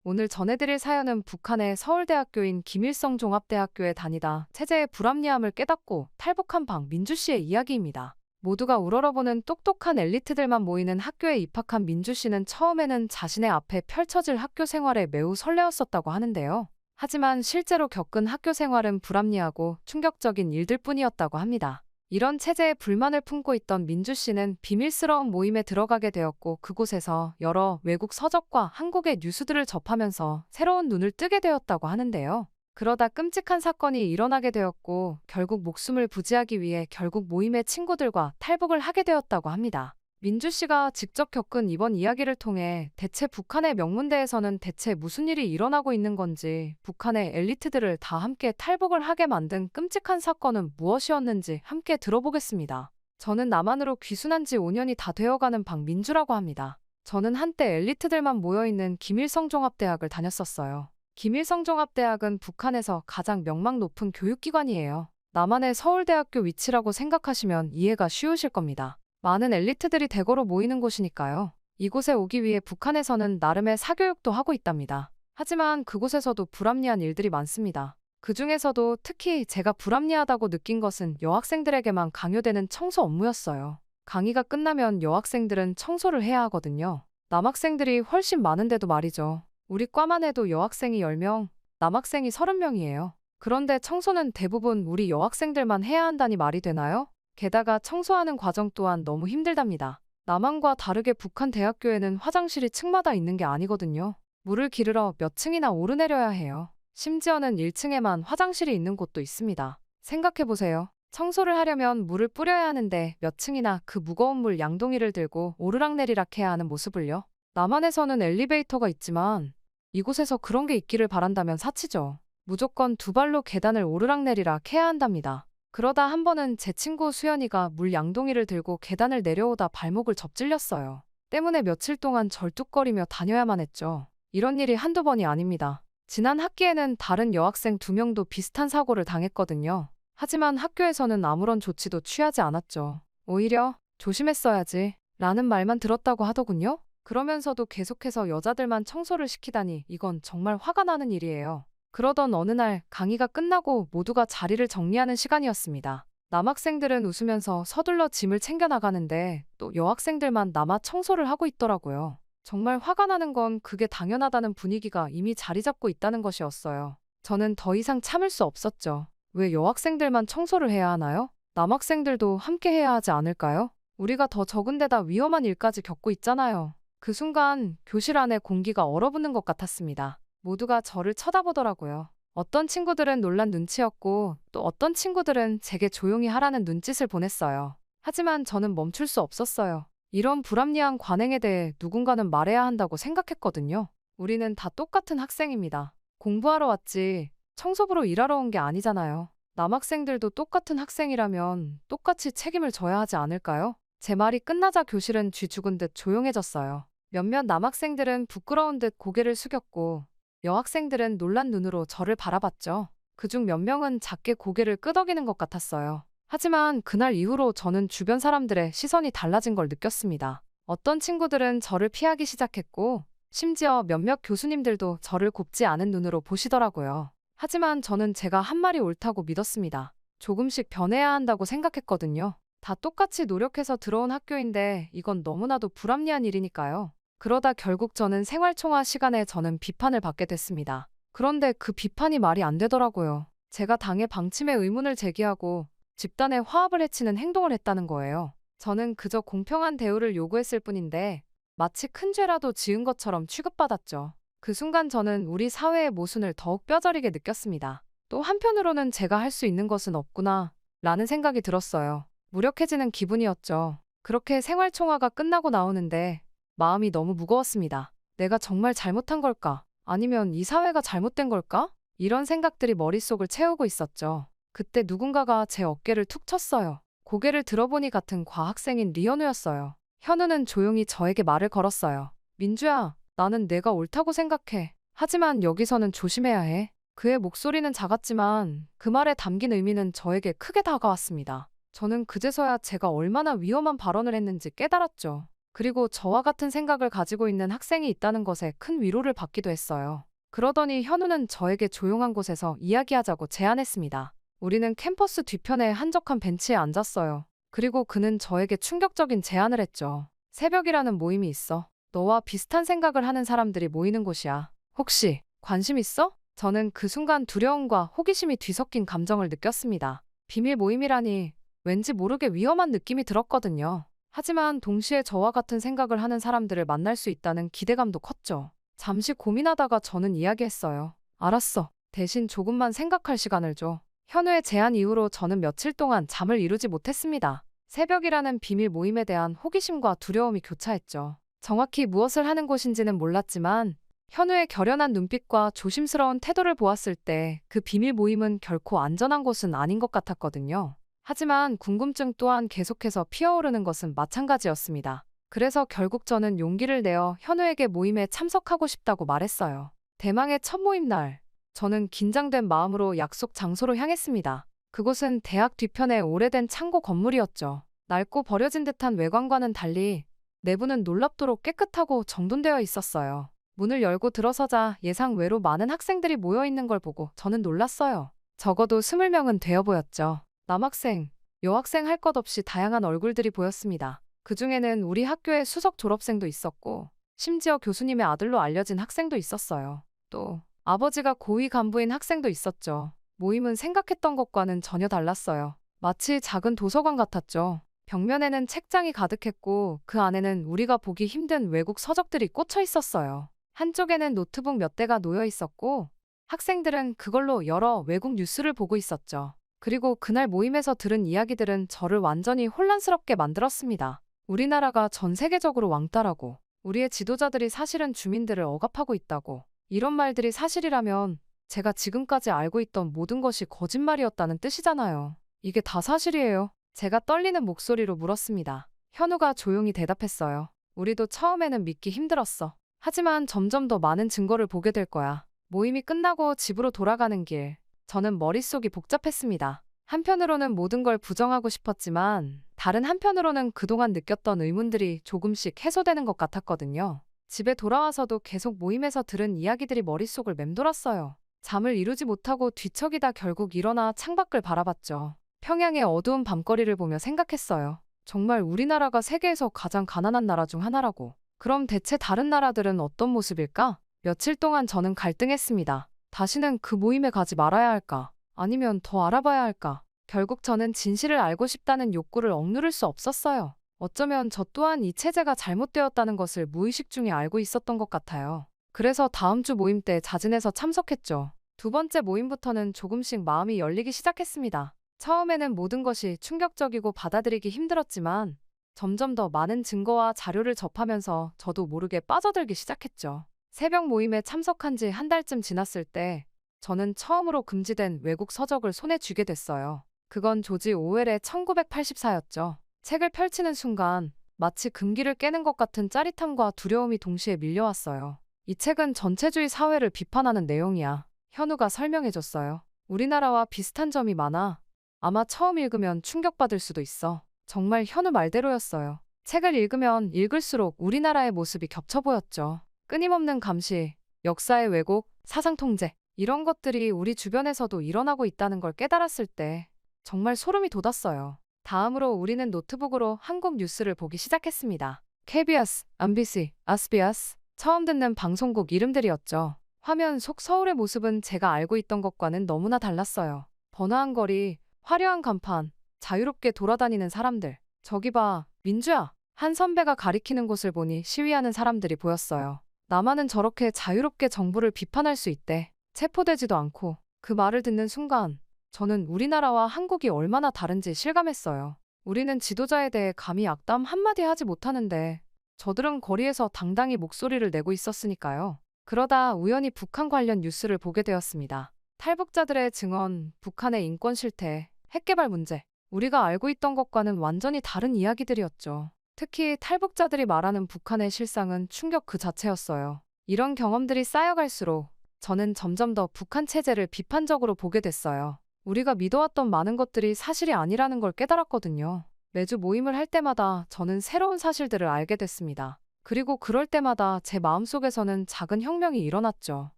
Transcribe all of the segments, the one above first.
오늘 전해드릴 사연은 북한의 서울대학교인 김일성 종합대학교에 다니다 체제의 불합리함을 깨닫고 탈북한 박민주 씨의 이야기입니다. 모두가 우러러보는 똑똑한 엘리트들만 모이는 학교에 입학한 민주 씨는 처음에는 자신의 앞에 펼쳐질 학교 생활에 매우 설레었었다고 하는데요. 하지만 실제로 겪은 학교 생활은 불합리하고 충격적인 일들 뿐이었다고 합니다. 이런 체제에 불만을 품고 있던 민주 씨는 비밀스러운 모임에 들어가게 되었고 그곳에서 여러 외국 서적과 한국의 뉴스들을 접하면서 새로운 눈을 뜨게 되었다고 하는데요. 그러다 끔찍한 사건이 일어나게 되었고 결국 목숨을 부지하기 위해 결국 모임의 친구들과 탈북을 하게 되었다고 합니다. 민주 씨가 직접 겪은 이번 이야기를 통해 대체 북한의 명문대에서는 대체 무슨 일이 일어나고 있는 건지, 북한의 엘리트들을 다 함께 탈북을 하게 만든 끔찍한 사건은 무엇이었는지 함께 들어보겠습니다. 저는 남한으로 귀순한 지 5년이 다 되어가는 박민주라고 합니다. 저는 한때 엘리트들만 모여있는 김일성종합대학을 다녔었어요. 김일성종합대학은 북한에서 가장 명망 높은 교육기관이에요. 남한의 서울대학교 위치라고 생각하시면 이해가 쉬우실 겁니다. 많은 엘리트들이 대거로 모이는 곳이니까요. 이곳에 오기 위해 북한에서는 나름의 사교육도 하고 있답니다. 하지만 그곳에서도 불합리한 일들이 많습니다. 그 중에서도 특히 제가 불합리하다고 느낀 것은 여학생들에게만 강요되는 청소 업무였어요. 강의가 끝나면 여학생들은 청소를 해야 하거든요. 남학생들이 훨씬 많은데도 말이죠. 우리 과만 해도 여학생이 10명, 남학생이 30명이에요. 그런데 청소는 대부분 우리 여학생들만 해야 한다니 말이 되나요? 게다가 청소하는 과정 또한 너무 힘들답니다. 남한과 다르게 북한 대학교에는 화장실이 층마다 있는 게 아니거든요. 물을 기르러 몇 층이나 오르내려야 해요. 심지어는 1층에만 화장실이 있는 곳도 있습니다. 생각해보세요. 청소를 하려면 물을 뿌려야 하는데 몇 층이나 그 무거운 물 양동이를 들고 오르락내리락 해야 하는 모습을요. 남한에서는 엘리베이터가 있지만 이곳에서 그런 게 있기를 바란다면 사치죠. 무조건 두 발로 계단을 오르락내리락 해야 한답니다. 그러다 한 번은 제 친구 수연이가 물 양동이를 들고 계단을 내려오다 발목을 접질렸어요. 때문에 며칠 동안 절뚝거리며 다녀야만 했죠. 이런 일이 한두 번이 아닙니다. 지난 학기에는 다른 여학생 2명도 비슷한 사고를 당했거든요. 하지만 학교에서는 아무런 조치도 취하지 않았죠. 오히려 조심했어야지 라는 말만 들었다고 하더군요. 그러면서도 계속해서 여자들만 청소를 시키다니 이건 정말 화가 나는 일이에요. 그러던 어느 날 강의가 끝나고 모두가 자리를 정리하는 시간이었습니다. 남학생들은 웃으면서 서둘러 짐을 챙겨 나가는데 또 여학생들만 남아 청소를 하고 있더라고요. 정말 화가 나는 건 그게 당연하다는 분위기가 이미 자리 잡고 있다는 것이었어요. 저는 더 이상 참을 수 없었죠. 왜 여학생들만 청소를 해야 하나요? 남학생들도 함께 해야 하지 않을까요? 우리가 더 적은 데다 위험한 일까지 겪고 있잖아요. 그 순간 교실 안에 공기가 얼어붙는 것 같았습니다. 모두가 저를 쳐다보더라고요. 어떤 친구들은 놀란 눈치였고 또 어떤 친구들은 제게 조용히 하라는 눈짓을 보냈어요. 하지만 저는 멈출 수 없었어요. 이런 불합리한 관행에 대해 누군가는 말해야 한다고 생각했거든요. 우리는 다 똑같은 학생입니다. 공부하러 왔지 청소부로 일하러 온 게 아니잖아요. 남학생들도 똑같은 학생이라면 똑같이 책임을 져야 하지 않을까요? 제 말이 끝나자 교실은 쥐 죽은 듯 조용해졌어요. 몇몇 남학생들은 부끄러운 듯 고개를 숙였고 여학생들은 놀란 눈으로 저를 바라봤죠. 그중 몇 명은 작게 고개를 끄덕이는 것 같았어요. 하지만 그날 이후로 저는 주변 사람들의 시선이 달라진 걸 느꼈습니다. 어떤 친구들은 저를 피하기 시작했고 심지어 몇몇 교수님들도 저를 곱지 않은 눈으로 보시더라고요. 하지만 저는 제가 한 말이 옳다고 믿었습니다. 조금씩 변해야 한다고 생각했거든요. 다 똑같이 노력해서 들어온 학교인데 이건 너무나도 불합리한 일이니까요. 그러다 결국 저는 생활총화 시간에 저는 비판을 받게 됐습니다. 그런데 그 비판이 말이 안 되더라고요. 제가 당의 방침에 의문을 제기하고 집단의 화합을 해치는 행동을 했다는 거예요. 저는 그저 공평한 대우를 요구했을 뿐인데 마치 큰 죄라도 지은 것처럼 취급받았죠. 그 순간 저는 우리 사회의 모순을 더욱 뼈저리게 느꼈습니다. 또 한편으로는 제가 할 수 있는 것은 없구나 라는 생각이 들었어요. 무력해지는 기분이었죠. 그렇게 생활총화가 끝나고 나오는데 마음이 너무 무거웠습니다. 내가 정말 잘못한 걸까? 아니면 이 사회가 잘못된 걸까? 이런 생각들이 머릿속을 채우고 있었죠. 그때 누군가가 제 어깨를 툭 쳤어요. 고개를 들어보니 같은 과학생인 리현우였어요. 현우는 조용히 저에게 말을 걸었어요. 민주야, 나는 내가 옳다고 생각해. 하지만 여기서는 조심해야 해. 그의 목소리는 작았지만 그 말에 담긴 의미는 저에게 크게 다가왔습니다. 저는 그제서야 제가 얼마나 위험한 발언을 했는지 깨달았죠. 그리고 저와 같은 생각을 가지고 있는 학생이 있다는 것에 큰 위로를 받기도 했어요. 그러더니 현우는 저에게 조용한 곳에서 이야기하자고 제안했습니다. 우리는 캠퍼스 뒤편에 한적한 벤치에 앉았어요. 그리고 그는 저에게 충격적인 제안을 했죠. 새벽이라는 모임이 있어. 너와 비슷한 생각을 하는 사람들이 모이는 곳이야. 혹시 관심 있어? 저는 그 순간 두려움과 호기심이 뒤섞인 감정을 느꼈습니다. 비밀 모임이라니 왠지 모르게 위험한 느낌이 들었거든요. 하지만 동시에 저와 같은 생각을 하는 사람들을 만날 수 있다는 기대감도 컸죠. 잠시 고민하다가 저는 이야기했어요. 알았어. 대신 조금만 생각할 시간을 줘. 현우의 제안 이후로 저는 며칠 동안 잠을 이루지 못했습니다. 새벽이라는 비밀 모임에 대한 호기심과 두려움이 교차했죠. 정확히 무엇을 하는 곳인지는 몰랐지만 현우의 결연한 눈빛과 조심스러운 태도를 보았을 때 그 비밀 모임은 결코 안전한 곳은 아닌 것 같았거든요. 하지만 궁금증 또한 계속해서 피어오르는 것은 마찬가지였습니다. 그래서 결국 저는 용기를 내어 현우에게 모임에 참석하고 싶다고 말했어요. 대망의 첫 모임 날, 저는 긴장된 마음으로 약속 장소로 향했습니다. 그곳은 대학 뒤편의 오래된 창고 건물이었죠. 낡고 버려진 듯한 외관과는 달리 내부는 놀랍도록 깨끗하고 정돈되어 있었어요. 문을 열고 들어서자 예상 외로 많은 학생들이 모여 있는 걸 보고 저는 놀랐어요. 적어도 20명은 되어 보였죠. 남학생, 여학생 할 것 없이 다양한 얼굴들이 보였습니다. 그중에는 우리 학교의 수석 졸업생도 있었고 심지어 교수님의 아들로 알려진 학생도 있었어요. 또 아버지가 고위 간부인 학생도 있었죠. 모임은 생각했던 것과는 전혀 달랐어요. 마치 작은 도서관 같았죠. 벽면에는 책장이 가득했고 그 안에는 우리가 보기 힘든 외국 서적들이 꽂혀 있었어요. 한쪽에는 노트북 몇 대가 놓여 있었고 학생들은 그걸로 여러 외국 뉴스를 보고 있었죠. 그리고 그날 모임에서 들은 이야기들은 저를 완전히 혼란스럽게 만들었습니다. 우리나라가 전 세계적으로 왕따라고, 우리의 지도자들이 사실은 주민들을 억압하고 있다고, 이런 말들이 사실이라면 제가 지금까지 알고 있던 모든 것이 거짓말이었다는 뜻이잖아요. 이게 다 사실이에요. 제가 떨리는 목소리로 물었습니다. 현우가 조용히 대답했어요. 우리도 처음에는 믿기 힘들었어. 하지만 점점 더 많은 증거를 보게 될 거야. 모임이 끝나고 집으로 돌아가는 길, 저는 머릿속이 복잡했습니다. 한편으로는 모든 걸 부정하고 싶었지만 다른 한편으로는 그동안 느꼈던 의문들이 조금씩 해소되는 것 같았거든요. 집에 돌아와서도 계속 모임에서 들은 이야기들이 머릿속을 맴돌았어요. 잠을 이루지 못하고 뒤척이다 결국 일어나 창밖을 바라봤죠. 평양의 어두운 밤거리를 보며 생각했어요. 정말 우리나라가 세계에서 가장 가난한 나라 중 하나라고. 그럼 대체 다른 나라들은 어떤 모습일까? 며칠 동안 저는 갈등했습니다. 다시는 그 모임에 가지 말아야 할까? 아니면 더 알아봐야 할까? 결국 저는 진실을 알고 싶다는 욕구를 억누를 수 없었어요. 어쩌면 저 또한 이 체제가 잘못되었다는 것을 무의식 중에 알고 있었던 것 같아요. 그래서 다음 주 모임 때 자진해서 참석했죠. 두 번째 모임부터는 조금씩 마음이 열리기 시작했습니다. 처음에는 모든 것이 충격적이고 받아들이기 힘들었지만 점점 더 많은 증거와 자료를 접하면서 저도 모르게 빠져들기 시작했죠. 새벽 모임에 참석한 지 한 달쯤 지났을 때 저는 처음으로 금지된 외국 서적을 손에 쥐게 됐어요. 그건 조지 오웰의 1984였죠. 책을 펼치는 순간 마치 금기를 깨는 것 같은 짜릿함과 두려움이 동시에 밀려왔어요. 이 책은 전체주의 사회를 비판하는 내용이야. 현우가 설명해줬어요. 우리나라와 비슷한 점이 많아. 아마 처음 읽으면 충격받을 수도 있어. 정말 현우 말대로였어요. 책을 읽으면 읽을수록 우리나라의 모습이 겹쳐 보였죠. 끊임없는 감시, 역사의 왜곡, 사상 통제, 이런 것들이 우리 주변에서도 일어나고 있다는 걸 깨달았을 때 정말 소름이 돋았어요. 다음으로 우리는 노트북으로 한국 뉴스를 보기 시작했습니다. KBS, MBC, SBS, 처음 듣는 방송국 이름들이었죠. 화면 속 서울의 모습은 제가 알고 있던 것과는 너무나 달랐어요. 번화한 거리, 화려한 간판, 자유롭게 돌아다니는 사람들. 저기 봐, 민주야. 한 선배가 가리키는 곳을 보니 시위하는 사람들이 보였어요. 남한은 저렇게 자유롭게 정부를 비판할 수 있대. 체포되지도 않고. 그 말을 듣는 순간 저는 우리나라와 한국이 얼마나 다른지 실감했어요. 우리는 지도자에 대해 감히 악담 한마디 하지 못하는데 저들은 거리에서 당당히 목소리를 내고 있었으니까요. 그러다 우연히 북한 관련 뉴스를 보게 되었습니다. 탈북자들의 증언, 북한의 인권 실태, 핵개발 문제. 우리가 알고 있던 것과는 완전히 다른 이야기들이었죠. 특히 탈북자들이 말하는 북한의 실상은 충격 그 자체였어요. 이런 경험들이 쌓여갈수록 저는 점점 더 북한 체제를 비판적으로 보게 됐어요. 우리가 믿어왔던 많은 것들이 사실이 아니라는 걸 깨달았거든요. 매주 모임을 할 때마다 저는 새로운 사실들을 알게 됐습니다. 그리고 그럴 때마다 제 마음속에서는 작은 혁명이 일어났죠.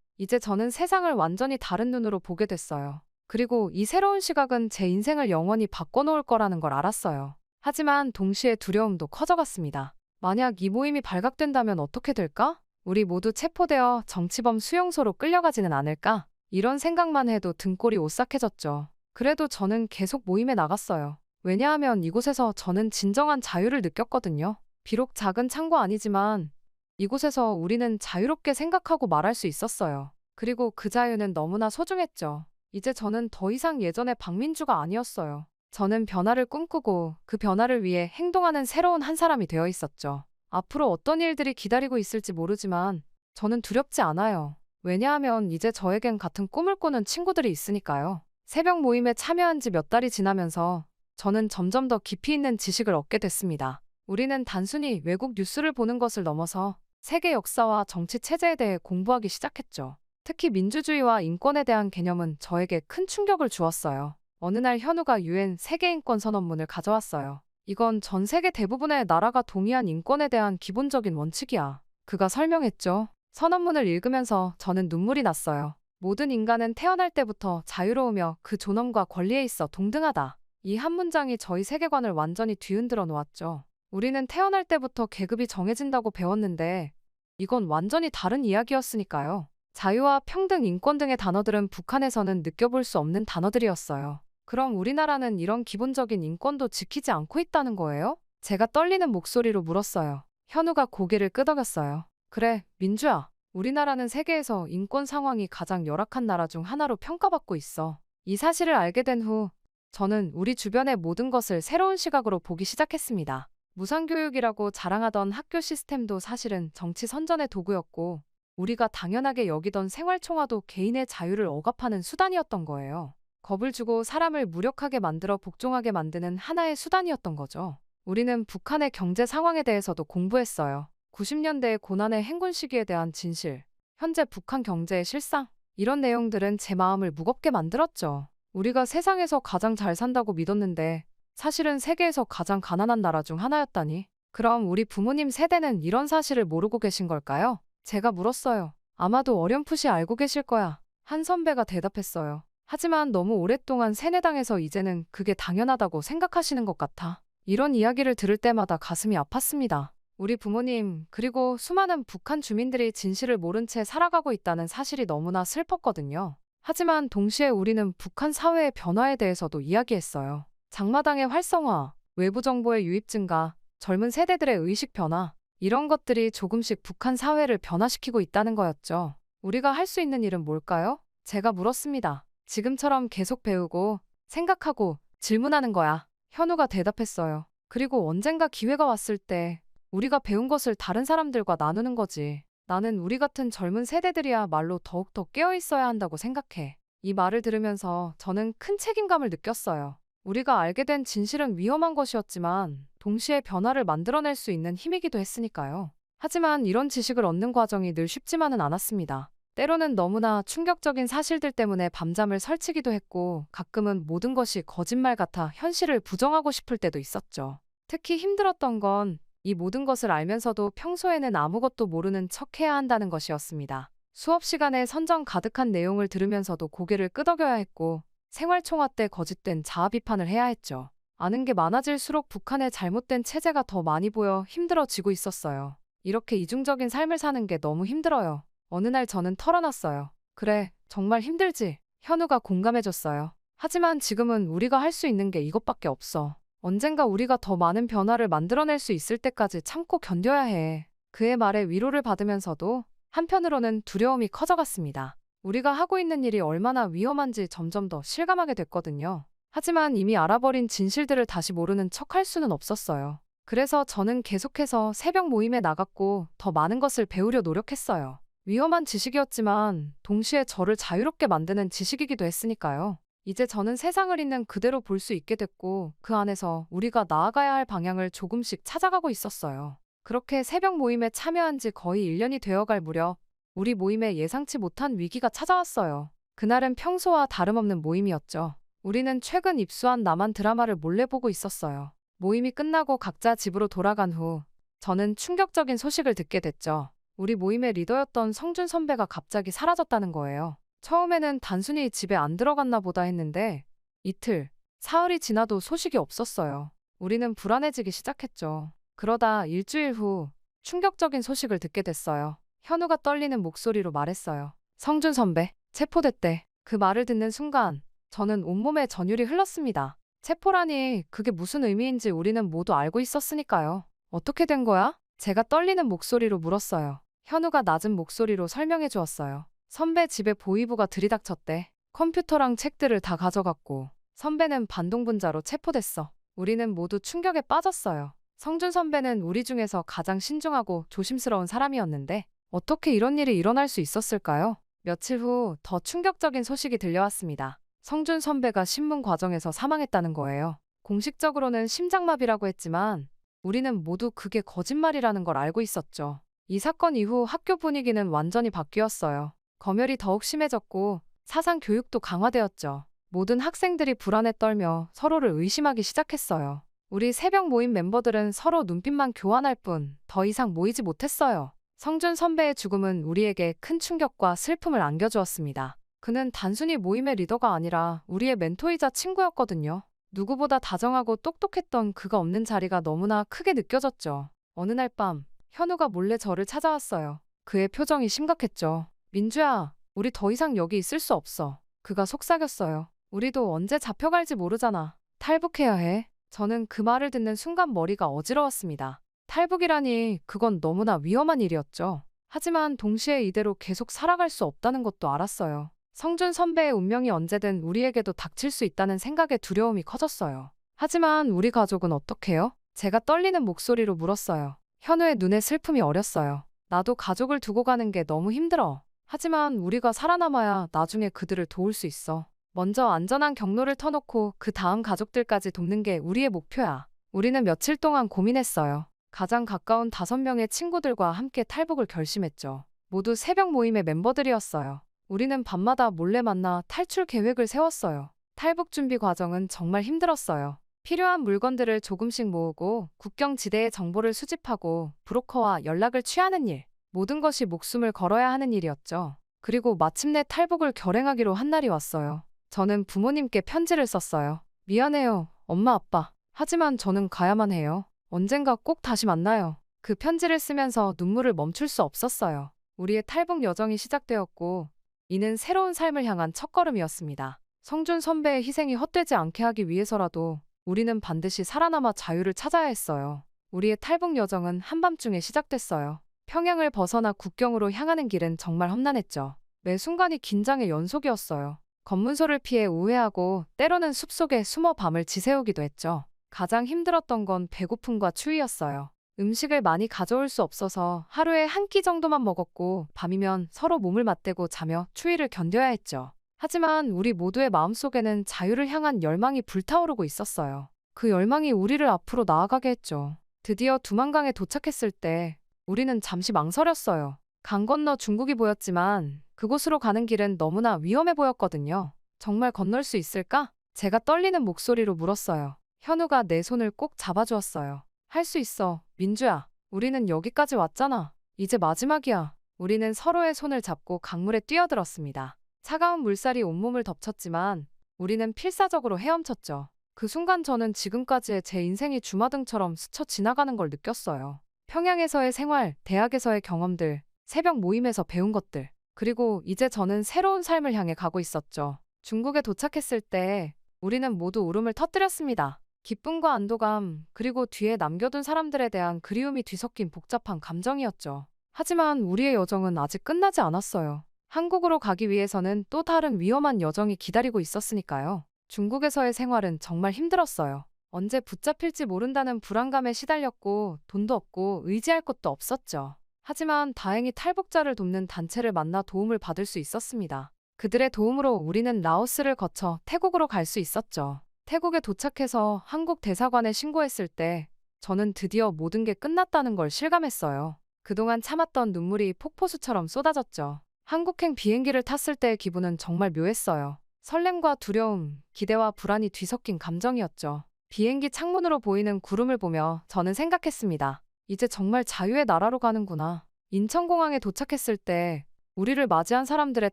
이제 저는 세상을 완전히 다른 눈으로 보게 됐어요. 그리고 이 새로운 시각은 제 인생을 영원히 바꿔놓을 거라는 걸 알았어요. 하지만 동시에 두려움도 커져갔습니다. 만약 이 모임이 발각된다면 어떻게 될까? 우리 모두 체포되어 정치범 수용소로 끌려가지는 않을까? 이런 생각만 해도 등골이 오싹해졌죠. 그래도 저는 계속 모임에 나갔어요. 왜냐하면 이곳에서 저는 진정한 자유를 느꼈거든요. 비록 작은 창고 아니지만 이곳에서 우리는 자유롭게 생각하고 말할 수 있었어요. 그리고 그 자유는 너무나 소중했죠. 이제 저는 더 이상 예전의 박민주가 아니었어요. 저는 변화를 꿈꾸고 그 변화를 위해 행동하는 새로운 한 사람이 되어 있었죠. 앞으로 어떤 일들이 기다리고 있을지 모르지만 저는 두렵지 않아요. 왜냐하면 이제 저에겐 같은 꿈을 꾸는 친구들이 있으니까요. 새벽 모임에 참여한 지 몇 달이 지나면서 저는 점점 더 깊이 있는 지식을 얻게 됐습니다. 우리는 단순히 외국 뉴스를 보는 것을 넘어서 세계 역사와 정치 체제에 대해 공부하기 시작했죠. 특히 민주주의와 인권에 대한 개념은 저에게 큰 충격을 주었어요. 어느 날 현우가 유엔 세계인권 선언문을 가져왔어요. 이건 전 세계 대부분의 나라가 동의한 인권에 대한 기본적인 원칙이야. 그가 설명했죠. 선언문을 읽으면서 저는 눈물이 났어요. 모든 인간은 태어날 때부터 자유로우며 그 존엄과 권리에 있어 동등하다. 이 한 문장이 저희 세계관을 완전히 뒤흔들어 놓았죠. 우리는 태어날 때부터 계급이 정해진다고 배웠는데 이건 완전히 다른 이야기였으니까요. 자유와 평등, 인권 등의 단어들은 북한에서는 느껴볼 수 없는 단어들이었어요. 그럼 우리나라는 이런 기본적인 인권도 지키지 않고 있다는 거예요? 제가 떨리는 목소리로 물었어요. 현우가 고개를 끄덕였어요. 그래, 민주야. 우리나라는 세계에서 인권 상황이 가장 열악한 나라 중 하나로 평가받고 있어. 이 사실을 알게 된 후 저는 우리 주변의 모든 것을 새로운 시각으로 보기 시작했습니다. 무상교육이라고 자랑하던 학교 시스템도 사실은 정치 선전의 도구였고 우리가 당연하게 여기던 생활총화도 개인의 자유를 억압하는 수단이었던 거예요. 겁을 주고 사람을 무력하게 만들어 복종하게 만드는 하나의 수단이었던 거죠. 우리는 북한의 경제 상황에 대해서도 공부했어요. 90년대의 고난의 행군 시기에 대한 진실, 현재 북한 경제의 실상, 이런 내용들은 제 마음을 무겁게 만들었죠. 우리가 세상에서 가장 잘 산다고 믿었는데 사실은 세계에서 가장 가난한 나라 중 하나였다니. 그럼 우리 부모님 세대는 이런 사실을 모르고 계신 걸까요? 제가 물었어요. 아마도 어렴풋이 알고 계실 거야. 한 선배가 대답했어요. 하지만 너무 오랫동안 세뇌당해서 이제는 그게 당연하다고 생각하시는 것 같아. 이런 이야기를 들을 때마다 가슴이 아팠습니다. 우리 부모님, 그리고 수많은 북한 주민들이 진실을 모른 채 살아가고 있다는 사실이 너무나 슬펐거든요. 하지만 동시에 우리는 북한 사회의 변화에 대해서도 이야기했어요. 장마당의 활성화, 외부 정보의 유입 증가, 젊은 세대들의 의식 변화, 이런 것들이 조금씩 북한 사회를 변화시키고 있다는 거였죠. 우리가 할 수 있는 일은 뭘까요? 제가 물었습니다. 지금처럼 계속 배우고, 생각하고, 질문하는 거야. 현우가 대답했어요. 그리고 언젠가 기회가 왔을 때 우리가 배운 것을 다른 사람들과 나누는 거지. 나는 우리 같은 젊은 세대들이야말로 더욱더 깨어있어야 한다고 생각해. 이 말을 들으면서 저는 큰 책임감을 느꼈어요. 우리가 알게 된 진실은 위험한 것이었지만 동시에 변화를 만들어낼 수 있는 힘이기도 했으니까요. 하지만 이런 지식을 얻는 과정이 늘 쉽지만은 않았습니다. 때로는 너무나 충격적인 사실들 때문에 밤잠을 설치기도 했고 가끔은 모든 것이 거짓말 같아 현실을 부정하고 싶을 때도 있었죠. 특히 힘들었던 건 이 모든 것을 알면서도 평소에는 아무것도 모르는 척해야 한다는 것이었습니다. 수업 시간에 선정 가득한 내용을 들으면서도 고개를 끄덕여야 했고 생활총화 때 거짓된 자아 비판을 해야 했죠. 아는 게 많아질수록 북한의 잘못된 체제가 더 많이 보여 힘들어지고 있었어요. 이렇게 이중적인 삶을 사는 게 너무 힘들어요. 어느 날 저는 털어놨어요. 그래, 정말 힘들지. 현우가 공감해줬어요. 하지만 지금은 우리가 할 수 있는 게 이것밖에 없어. 언젠가 우리가 더 많은 변화를 만들어낼 수 있을 때까지 참고 견뎌야 해. 그의 말에 위로를 받으면서도 한편으로는 두려움이 커져갔습니다. 우리가 하고 있는 일이 얼마나 위험한지 점점 더 실감하게 됐거든요. 하지만 이미 알아버린 진실들을 다시 모르는 척할 수는 없었어요. 그래서 저는 계속해서 새벽 모임에 나갔고 더 많은 것을 배우려 노력했어요. 위험한 지식이었지만 동시에 저를 자유롭게 만드는 지식이기도 했으니까요. 이제 저는 세상을 있는 그대로 볼 수 있게 됐고 그 안에서 우리가 나아가야 할 방향을 조금씩 찾아가고 있었어요. 그렇게 새벽 모임에 참여한 지 거의 1년이 되어갈 무렵 우리 모임에 예상치 못한 위기가 찾아왔어요. 그날은 평소와 다름없는 모임이었죠. 우리는 최근 입수한 남한 드라마를 몰래 보고 있었어요. 모임이 끝나고 각자 집으로 돌아간 후 저는 충격적인 소식을 듣게 됐죠. 우리 모임의 리더였던 성준 선배가 갑자기 사라졌다는 거예요. 처음에는 단순히 집에 안 들어갔나 보다 했는데 이틀, 사흘이 지나도 소식이 없었어요. 우리는 불안해지기 시작했죠. 그러다 일주일 후 충격적인 소식을 듣게 됐어요. 현우가 떨리는 목소리로 말했어요. 성준 선배, 체포됐대. 그 말을 듣는 순간 저는 온몸에 전율이 흘렀습니다. 체포라니 그게 무슨 의미인지 우리는 모두 알고 있었으니까요. 어떻게 된 거야? 제가 떨리는 목소리로 물었어요. 현우가 낮은 목소리로 설명해 주었어요. 선배 집에 보위부가 들이닥쳤대. 컴퓨터랑 책들을 다 가져갔고 선배는 반동분자로 체포됐어. 우리는 모두 충격에 빠졌어요. 성준 선배는 우리 중에서 가장 신중하고 조심스러운 사람이었는데 어떻게 이런 일이 일어날 수 있었을까요? 며칠 후 더 충격적인 소식이 들려왔습니다. 성준 선배가 신문 과정에서 사망했다는 거예요. 공식적으로는 심장마비라고 했지만 우리는 모두 그게 거짓말이라는 걸 알고 있었죠. 이 사건 이후 학교 분위기는 완전히 바뀌었어요. 검열이 더욱 심해졌고 사상 교육도 강화되었죠. 모든 학생들이 불안에 떨며 서로를 의심하기 시작했어요. 우리 새벽 모임 멤버들은 서로 눈빛만 교환할 뿐 더 이상 모이지 못했어요. 성준 선배의 죽음은 우리에게 큰 충격과 슬픔을 안겨주었습니다. 그는 단순히 모임의 리더가 아니라 우리의 멘토이자 친구였거든요. 누구보다 다정하고 똑똑했던 그가 없는 자리가 너무나 크게 느껴졌죠. 어느 날 밤, 현우가 몰래 저를 찾아왔어요. 그의 표정이 심각했죠. 민주야, 우리 더 이상 여기 있을 수 없어. 그가 속삭였어요. 우리도 언제 잡혀갈지 모르잖아. 탈북해야 해. 저는 그 말을 듣는 순간 머리가 어지러웠습니다. 탈북이라니 그건 너무나 위험한 일이었죠. 하지만 동시에 이대로 계속 살아갈 수 없다는 것도 알았어요. 성준 선배의 운명이 언제든 우리에게도 닥칠 수 있다는 생각에 두려움이 커졌어요. 하지만 우리 가족은 어떡해요? 제가 떨리는 목소리로 물었어요. 현우의 눈에 슬픔이 어렸어요. 나도 가족을 두고 가는 게 너무 힘들어. 하지만 우리가 살아남아야 나중에 그들을 도울 수 있어. 먼저 안전한 경로를 터놓고 그 다음 가족들까지 돕는 게 우리의 목표야. 우리는 며칠 동안 고민했어요. 가장 가까운 5명의 친구들과 함께 탈북을 결심했죠. 모두 새벽 모임의 멤버들이었어요. 우리는 밤마다 몰래 만나 탈출 계획을 세웠어요. 탈북 준비 과정은 정말 힘들었어요. 필요한 물건들을 조금씩 모으고 국경지대의 정보를 수집하고 브로커와 연락을 취하는 일. 모든 것이 목숨을 걸어야 하는 일이었죠. 그리고 마침내 탈북을 결행하기로 한 날이 왔어요. 저는 부모님께 편지를 썼어요. 미안해요, 엄마 아빠. 하지만 저는 가야만 해요. 언젠가 꼭 다시 만나요. 그 편지를 쓰면서 눈물을 멈출 수 없었어요. 우리의 탈북 여정이 시작되었고 이는 새로운 삶을 향한 첫걸음이었습니다. 성준 선배의 희생이 헛되지 않게 하기 위해서라도 우리는 반드시 살아남아 자유를 찾아야 했어요. 우리의 탈북 여정은 한밤중에 시작됐어요. 평양을 벗어나 국경으로 향하는 길은 정말 험난했죠. 매 순간이 긴장의 연속이었어요. 검문소를 피해 우회하고 때로는 숲속에 숨어 밤을 지새우기도 했죠. 가장 힘들었던 건 배고픔과 추위였어요. 음식을 많이 가져올 수 없어서 하루에 한 끼 정도만 먹었고 밤이면 서로 몸을 맞대고 자며 추위를 견뎌야 했죠. 하지만 우리 모두의 마음속에는 자유를 향한 열망이 불타오르고 있었어요. 그 열망이 우리를 앞으로 나아가게 했죠. 드디어 두만강에 도착했을 때 우리는 잠시 망설였어요. 강 건너 중국이 보였지만 그곳으로 가는 길은 너무나 위험해 보였거든요. 정말 건널 수 있을까? 제가 떨리는 목소리로 물었어요. 현우가 내 손을 꼭 잡아주었어요. 할 수 있어, 민주야. 우리는 여기까지 왔잖아. 이제 마지막이야. 우리는 서로의 손을 잡고 강물에 뛰어들었습니다. 차가운 물살이 온몸을 덮쳤지만 우리는 필사적으로 헤엄쳤죠. 그 순간 저는 지금까지의 제 인생이 주마등처럼 스쳐 지나가는 걸 느꼈어요. 평양에서의 생활, 대학에서의 경험들, 새벽 모임에서 배운 것들. 그리고 이제 저는 새로운 삶을 향해 가고 있었죠. 중국에 도착했을 때 우리는 모두 울음을 터뜨렸습니다. 기쁨과 안도감, 그리고 뒤에 남겨둔 사람들에 대한 그리움이 뒤섞인 복잡한 감정이었죠. 하지만 우리의 여정은 아직 끝나지 않았어요. 한국으로 가기 위해서는 또 다른 위험한 여정이 기다리고 있었으니까요. 중국에서의 생활은 정말 힘들었어요. 언제 붙잡힐지 모른다는 불안감에 시달렸고 돈도 없고 의지할 곳도 없었죠. 하지만 다행히 탈북자를 돕는 단체를 만나 도움을 받을 수 있었습니다. 그들의 도움으로 우리는 라오스를 거쳐 태국으로 갈 수 있었죠. 태국에 도착해서 한국 대사관에 신고했을 때 저는 드디어 모든 게 끝났다는 걸 실감했어요. 그동안 참았던 눈물이 폭포수처럼 쏟아졌죠. 한국행 비행기를 탔을 때의 기분은 정말 묘했어요. 설렘과 두려움, 기대와 불안이 뒤섞인 감정이었죠. 비행기 창문으로 보이는 구름을 보며 저는 생각했습니다. 이제 정말 자유의 나라로 가는구나. 인천공항에 도착했을 때 우리를 맞이한 사람들의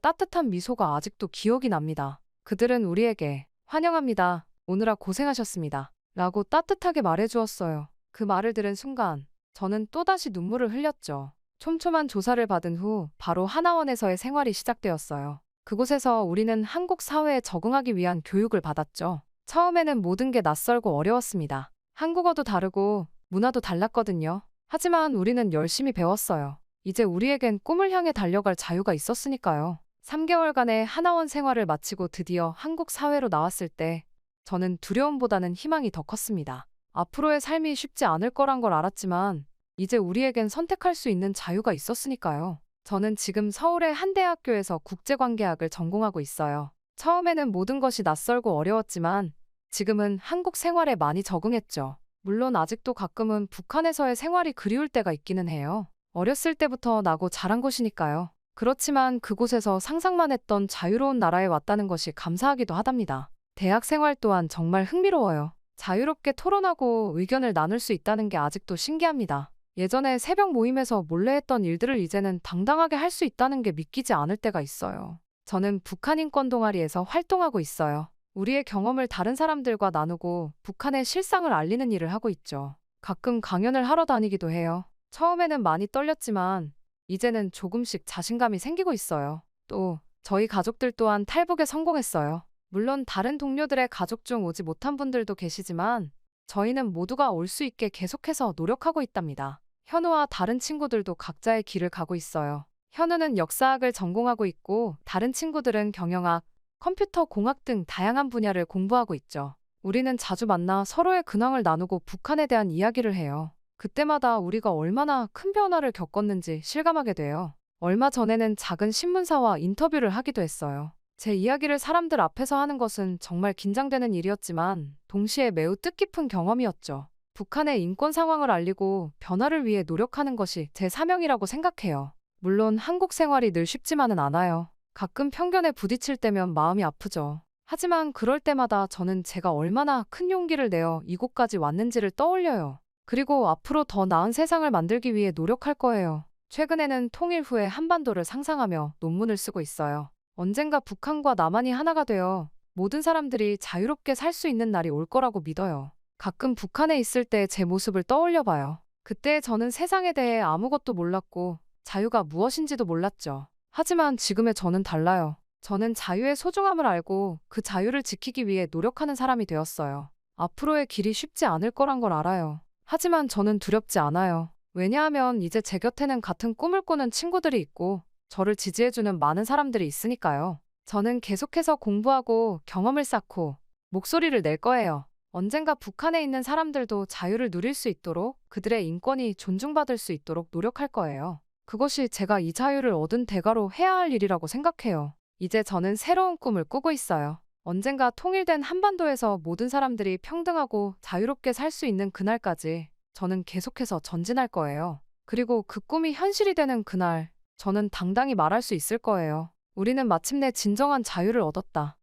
따뜻한 미소가 아직도 기억이 납니다. 그들은 우리에게 환영합니다. 오느라 고생하셨습니다. 라고 따뜻하게 말해주었어요. 그 말을 들은 순간 저는 또다시 눈물을 흘렸죠. 촘촘한 조사를 받은 후 바로 하나원에서의 생활이 시작되었어요. 그곳에서 우리는 한국 사회에 적응하기 위한 교육을 받았죠. 처음에는 모든 게 낯설고 어려웠습니다. 한국어도 다르고 문화도 달랐거든요. 하지만 우리는 열심히 배웠어요. 이제 우리에겐 꿈을 향해 달려갈 자유가 있었으니까요. 3개월간의 하나원 생활을 마치고 드디어 한국 사회로 나왔을 때 저는 두려움보다는 희망이 더 컸습니다. 앞으로의 삶이 쉽지 않을 거란 걸 알았지만 이제 우리에겐 선택할 수 있는 자유가 있었으니까요. 저는 지금 서울의 한 대학교에서 국제관계학을 전공하고 있어요. 처음에는 모든 것이 낯설고 어려웠지만 지금은 한국 생활에 많이 적응했죠. 물론 아직도 가끔은 북한에서의 생활이 그리울 때가 있기는 해요. 어렸을 때부터 나고 자란 곳이니까요. 그렇지만 그곳에서 상상만 했던 자유로운 나라에 왔다는 것이 감사하기도 하답니다. 대학 생활 또한 정말 흥미로워요. 자유롭게 토론하고 의견을 나눌 수 있다는 게 아직도 신기합니다. 예전에 새벽 모임에서 몰래 했던 일들을 이제는 당당하게 할 수 있다는 게 믿기지 않을 때가 있어요. 저는 북한 인권 동아리에서 활동하고 있어요. 우리의 경험을 다른 사람들과 나누고 북한의 실상을 알리는 일을 하고 있죠. 가끔 강연을 하러 다니기도 해요. 처음에는 많이 떨렸지만 이제는 조금씩 자신감이 생기고 있어요. 또 저희 가족들 또한 탈북에 성공했어요. 물론 다른 동료들의 가족 중 오지 못한 분들도 계시지만 저희는 모두가 올 수 있게 계속해서 노력하고 있답니다. 현우와 다른 친구들도 각자의 길을 가고 있어요. 현우는 역사학을 전공하고 있고 다른 친구들은 경영학, 컴퓨터 공학 등 다양한 분야를 공부하고 있죠. 우리는 자주 만나 서로의 근황을 나누고 북한에 대한 이야기를 해요. 그때마다 우리가 얼마나 큰 변화를 겪었는지 실감하게 돼요. 얼마 전에는 작은 신문사와 인터뷰를 하기도 했어요. 제 이야기를 사람들 앞에서 하는 것은 정말 긴장되는 일이었지만 동시에 매우 뜻깊은 경험이었죠. 북한의 인권 상황을 알리고 변화를 위해 노력하는 것이 제 사명이라고 생각해요. 물론 한국 생활이 늘 쉽지만은 않아요. 가끔 편견에 부딪힐 때면 마음이 아프죠. 하지만 그럴 때마다 저는 제가 얼마나 큰 용기를 내어 이곳까지 왔는지를 떠올려요. 그리고 앞으로 더 나은 세상을 만들기 위해 노력할 거예요. 최근에는 통일 후의 한반도를 상상하며 논문을 쓰고 있어요. 언젠가 북한과 남한이 하나가 되어 모든 사람들이 자유롭게 살 수 있는 날이 올 거라고 믿어요. 가끔 북한에 있을 때 제 모습을 떠올려 봐요. 그때 저는 세상에 대해 아무것도 몰랐고 자유가 무엇인지도 몰랐죠. 하지만 지금의 저는 달라요. 저는 자유의 소중함을 알고 그 자유를 지키기 위해 노력하는 사람이 되었어요. 앞으로의 길이 쉽지 않을 거란 걸 알아요. 하지만 저는 두렵지 않아요. 왜냐하면 이제 제 곁에는 같은 꿈을 꾸는 친구들이 있고 저를 지지해주는 많은 사람들이 있으니까요. 저는 계속해서 공부하고 경험을 쌓고 목소리를 낼 거예요. 언젠가 북한에 있는 사람들도 자유를 누릴 수 있도록 그들의 인권이 존중받을 수 있도록 노력할 거예요. 그것이 제가 이 자유를 얻은 대가로 해야 할 일이라고 생각해요. 이제 저는 새로운 꿈을 꾸고 있어요. 언젠가 통일된 한반도에서 모든 사람들이 평등하고 자유롭게 살 수 있는 그날까지 저는 계속해서 전진할 거예요. 그리고 그 꿈이 현실이 되는 그날, 저는 당당히 말할 수 있을 거예요. 우리는 마침내 진정한 자유를 얻었다.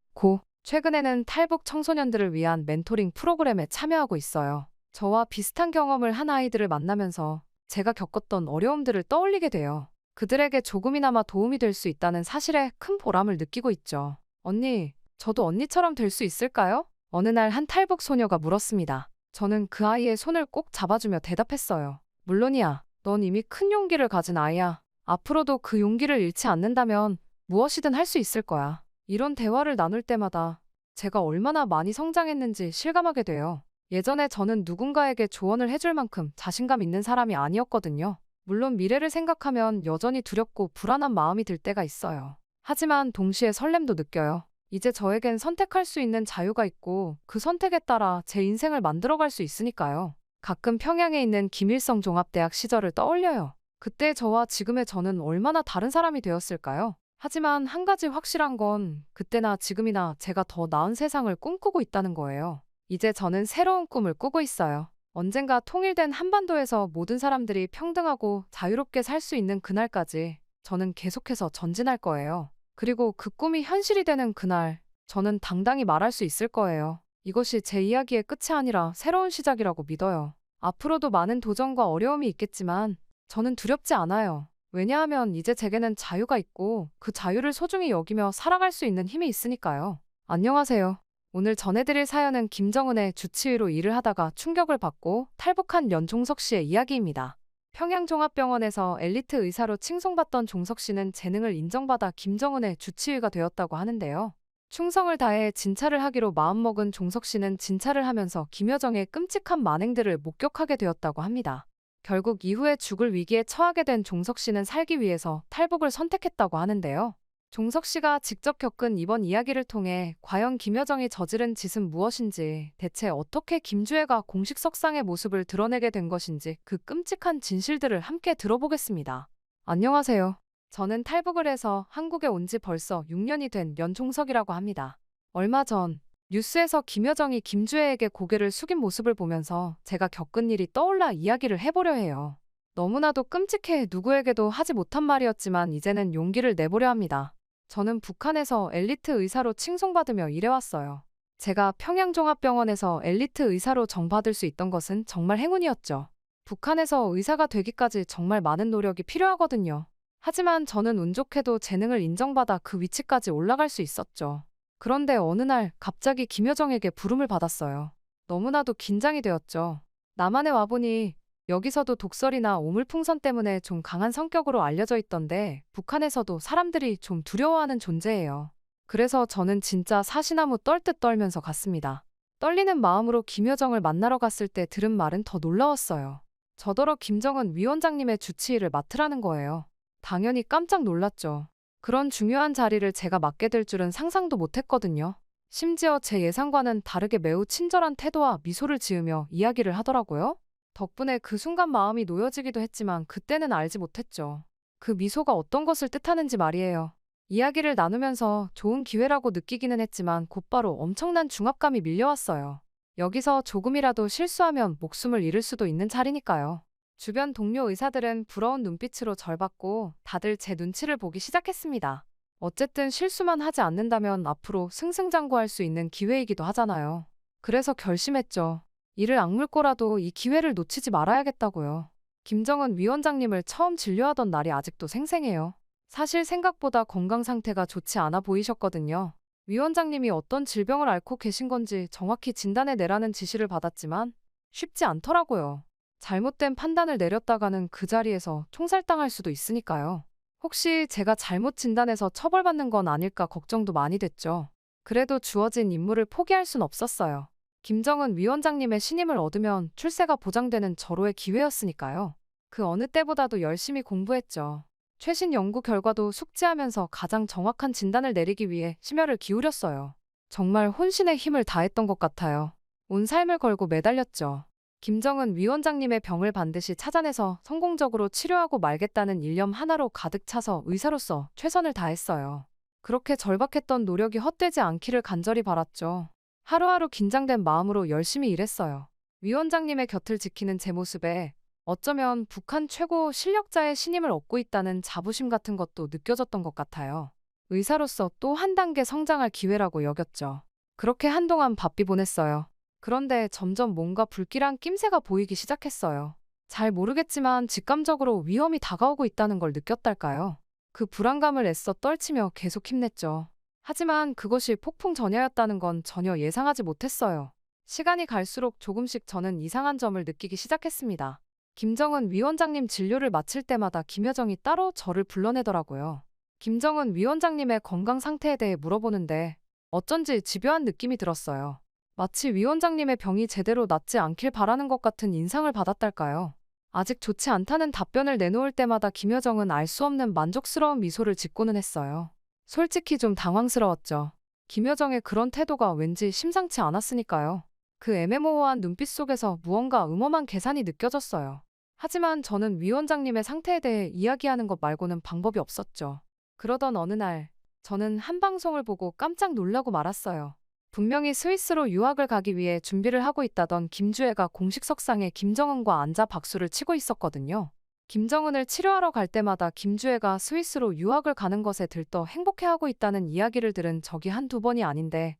최근에는 탈북 청소년들을 위한 멘토링 프로그램에 참여하고 있어요. 저와 비슷한 경험을 한 아이들을 만나면서 제가 겪었던 어려움들을 떠올리게 돼요. 그들에게 조금이나마 도움이 될 수 있다는 사실에 큰 보람을 느끼고 있죠. 언니, 저도 언니처럼 될 수 있을까요? 어느 날 한 탈북 소녀가 물었습니다. 저는 그 아이의 손을 꼭 잡아주며 대답했어요. 물론이야. 넌 이미 큰 용기를 가진 아이야. 앞으로도 그 용기를 잃지 않는다면 무엇이든 할 수 있을 거야. 이런 대화를 나눌 때마다 제가 얼마나 많이 성장했는지 실감하게 돼요. 예전에 저는 누군가에게 조언을 해줄 만큼 자신감 있는 사람이 아니었거든요. 물론 미래를 생각하면 여전히 두렵고 불안한 마음이 들 때가 있어요. 하지만 동시에 설렘도 느껴요. 이제 저에겐 선택할 수 있는 자유가 있고 그 선택에 따라 제 인생을 만들어갈 수 있으니까요. 가끔 평양에 있는 김일성 종합대학 시절을 떠올려요. 그때 저와 지금의 저는 얼마나 다른 사람이 되었을까요? 하지만 한 가지 확실한 건 그때나 지금이나 제가 더 나은 세상을 꿈꾸고 있다는 거예요. 이제 저는 새로운 꿈을 꾸고 있어요. 언젠가 통일된 한반도에서 모든 사람들이 평등하고 자유롭게 살 수 있는 그날까지 저는 계속해서 전진할 거예요. 그리고 그 꿈이 현실이 되는 그날, 저는 당당히 말할 수 있을 거예요. 이것이 제 이야기의 끝이 아니라 새로운 시작이라고 믿어요. 앞으로도 많은 도전과 어려움이 있겠지만 저는 두렵지 않아요. 왜냐하면 이제 제게는 자유가 있고 그 자유를 소중히 여기며 살아갈 수 있는 힘이 있으니까요. 안녕하세요. 오늘 전해드릴 사연은 김정은의 주치의로 일을 하다가 충격을 받고 탈북한 연종석 씨의 이야기입니다. 평양종합병원에서 엘리트 의사로 칭송받던 종석 씨는 재능을 인정받아 김정은의 주치의가 되었다고 하는데요. 충성을 다해 진찰을 하기로 마음먹은 종석 씨는 진찰을 하면서 김여정의 끔찍한 만행들을 목격하게 되었다고 합니다. 결국 이후에 죽을 위기에 처하게 된 종석 씨는 살기 위해서 탈북을 선택했다고 하는데요. 종석 씨가 직접 겪은 이번 이야기를 통해 과연 김여정이 저지른 짓은 무엇인지, 대체 어떻게 김주애가 공식 석상의 모습을 드러내게 된 것인지 그 끔찍한 진실들을 함께 들어보겠습니다. 안녕하세요. 저는 탈북을 해서 한국에 온 지 벌써 6년이 된 연종석이라고 합니다. 얼마 전 뉴스에서 김여정이 김주애에게 고개를 숙인 모습을 보면서 제가 겪은 일이 떠올라 이야기를 해보려 해요. 너무나도 끔찍해 누구에게도 하지 못한 말이었지만 이제는 용기를 내보려 합니다. 저는 북한에서 엘리트 의사로 칭송받으며 일해왔어요. 제가 평양종합병원에서 엘리트 의사로 정받을 수 있던 것은 정말 행운이었죠. 북한에서 의사가 되기까지 정말 많은 노력이 필요하거든요. 하지만 저는 운 좋게도 재능을 인정받아 그 위치까지 올라갈 수 있었죠. 그런데 어느 날 갑자기 김여정에게 부름을 받았어요. 너무나도 긴장이 되었죠. 남한에 와보니 여기서도 독설이나 오물풍선 때문에 좀 강한 성격으로 알려져 있던데 북한에서도 사람들이 좀 두려워하는 존재예요. 그래서 저는 진짜 사시나무 떨듯 떨면서 갔습니다. 떨리는 마음으로 김여정을 만나러 갔을 때 들은 말은 더 놀라웠어요. 저더러 김정은 위원장님의 주치의를 맡으라는 거예요. 당연히 깜짝 놀랐죠. 그런 중요한 자리를 제가 맡게 될 줄은 상상도 못했거든요. 심지어 제 예상과는 다르게 매우 친절한 태도와 미소를 지으며 이야기를 하더라고요. 덕분에 그 순간 마음이 놓여지기도 했지만 그때는 알지 못했죠. 그 미소가 어떤 것을 뜻하는지 말이에요. 이야기를 나누면서 좋은 기회라고 느끼기는 했지만 곧바로 엄청난 중압감이 밀려왔어요. 여기서 조금이라도 실수하면 목숨을 잃을 수도 있는 자리니까요. 주변 동료 의사들은 부러운 눈빛으로 절 봤고 다들 제 눈치를 보기 시작했습니다. 어쨌든 실수만 하지 않는다면 앞으로 승승장구할 수 있는 기회이기도 하잖아요. 그래서 결심했죠. 이를 악물고라도 이 기회를 놓치지 말아야겠다고요. 김정은 위원장님을 처음 진료하던 날이 아직도 생생해요. 사실 생각보다 건강 상태가 좋지 않아 보이셨거든요. 위원장님이 어떤 질병을 앓고 계신 건지 정확히 진단해 내라는 지시를 받았지만 쉽지 않더라고요. 잘못된 판단을 내렸다가는 그 자리에서 총살당할 수도 있으니까요. 혹시 제가 잘못 진단해서 처벌받는 건 아닐까 걱정도 많이 됐죠. 그래도 주어진 임무를 포기할 순 없었어요. 김정은 위원장님의 신임을 얻으면 출세가 보장되는 절호의 기회였으니까요. 그 어느 때보다도 열심히 공부했죠. 최신 연구 결과도 숙지하면서 가장 정확한 진단을 내리기 위해 심혈을 기울였어요. 정말 혼신의 힘을 다했던 것 같아요. 온 삶을 걸고 매달렸죠. 김정은 위원장님의 병을 반드시 찾아내서 성공적으로 치료하고 말겠다는 일념 하나로 가득 차서 의사로서 최선을 다했어요. 그렇게 절박했던 노력이 헛되지 않기를 간절히 바랐죠. 하루하루 긴장된 마음으로 열심히 일했어요. 위원장님의 곁을 지키는 제 모습에 어쩌면 북한 최고 실력자의 신임을 얻고 있다는 자부심 같은 것도 느껴졌던 것 같아요. 의사로서 또 한 단계 성장할 기회라고 여겼죠. 그렇게 한동안 바삐 보냈어요. 그런데 점점 뭔가 불길한 낌새가 보이기 시작했어요. 잘 모르겠지만 직감적으로 위험이 다가오고 있다는 걸 느꼈달까요? 그 불안감을 애써 떨치며 계속 힘냈죠. 하지만 그것이 폭풍전야였다는 건 전혀 예상하지 못했어요. 시간이 갈수록 조금씩 저는 이상한 점을 느끼기 시작했습니다. 김정은 위원장님 진료를 마칠 때마다 김여정이 따로 저를 불러내더라고요. 김정은 위원장님의 건강 상태에 대해 물어보는데 어쩐지 집요한 느낌이 들었어요. 마치 위원장님의 병이 제대로 낫지 않길 바라는 것 같은 인상을 받았달까요? 아직 좋지 않다는 답변을 내놓을 때마다 김여정은 알 수 없는 만족스러운 미소를 짓고는 했어요. 솔직히 좀 당황스러웠죠. 김여정의 그런 태도가 왠지 심상치 않았으니까요. 그 애매모호한 눈빛 속에서 무언가 음험한 계산이 느껴졌어요. 하지만 저는 위원장님의 상태에 대해 이야기하는 것 말고는 방법이 없었죠. 그러던 어느 날, 저는 한 방송을 보고 깜짝 놀라고 말았어요. 분명히 스위스로 유학을 가기 위해 준비를 하고 있다던 김주애가 공식 석상에 김정은과 앉아 박수를 치고 있었거든요. 김정은을 치료하러 갈 때마다 김주애가 스위스로 유학을 가는 것에 들떠 행복해하고 있다는 이야기를 들은 적이 한두 번이 아닌데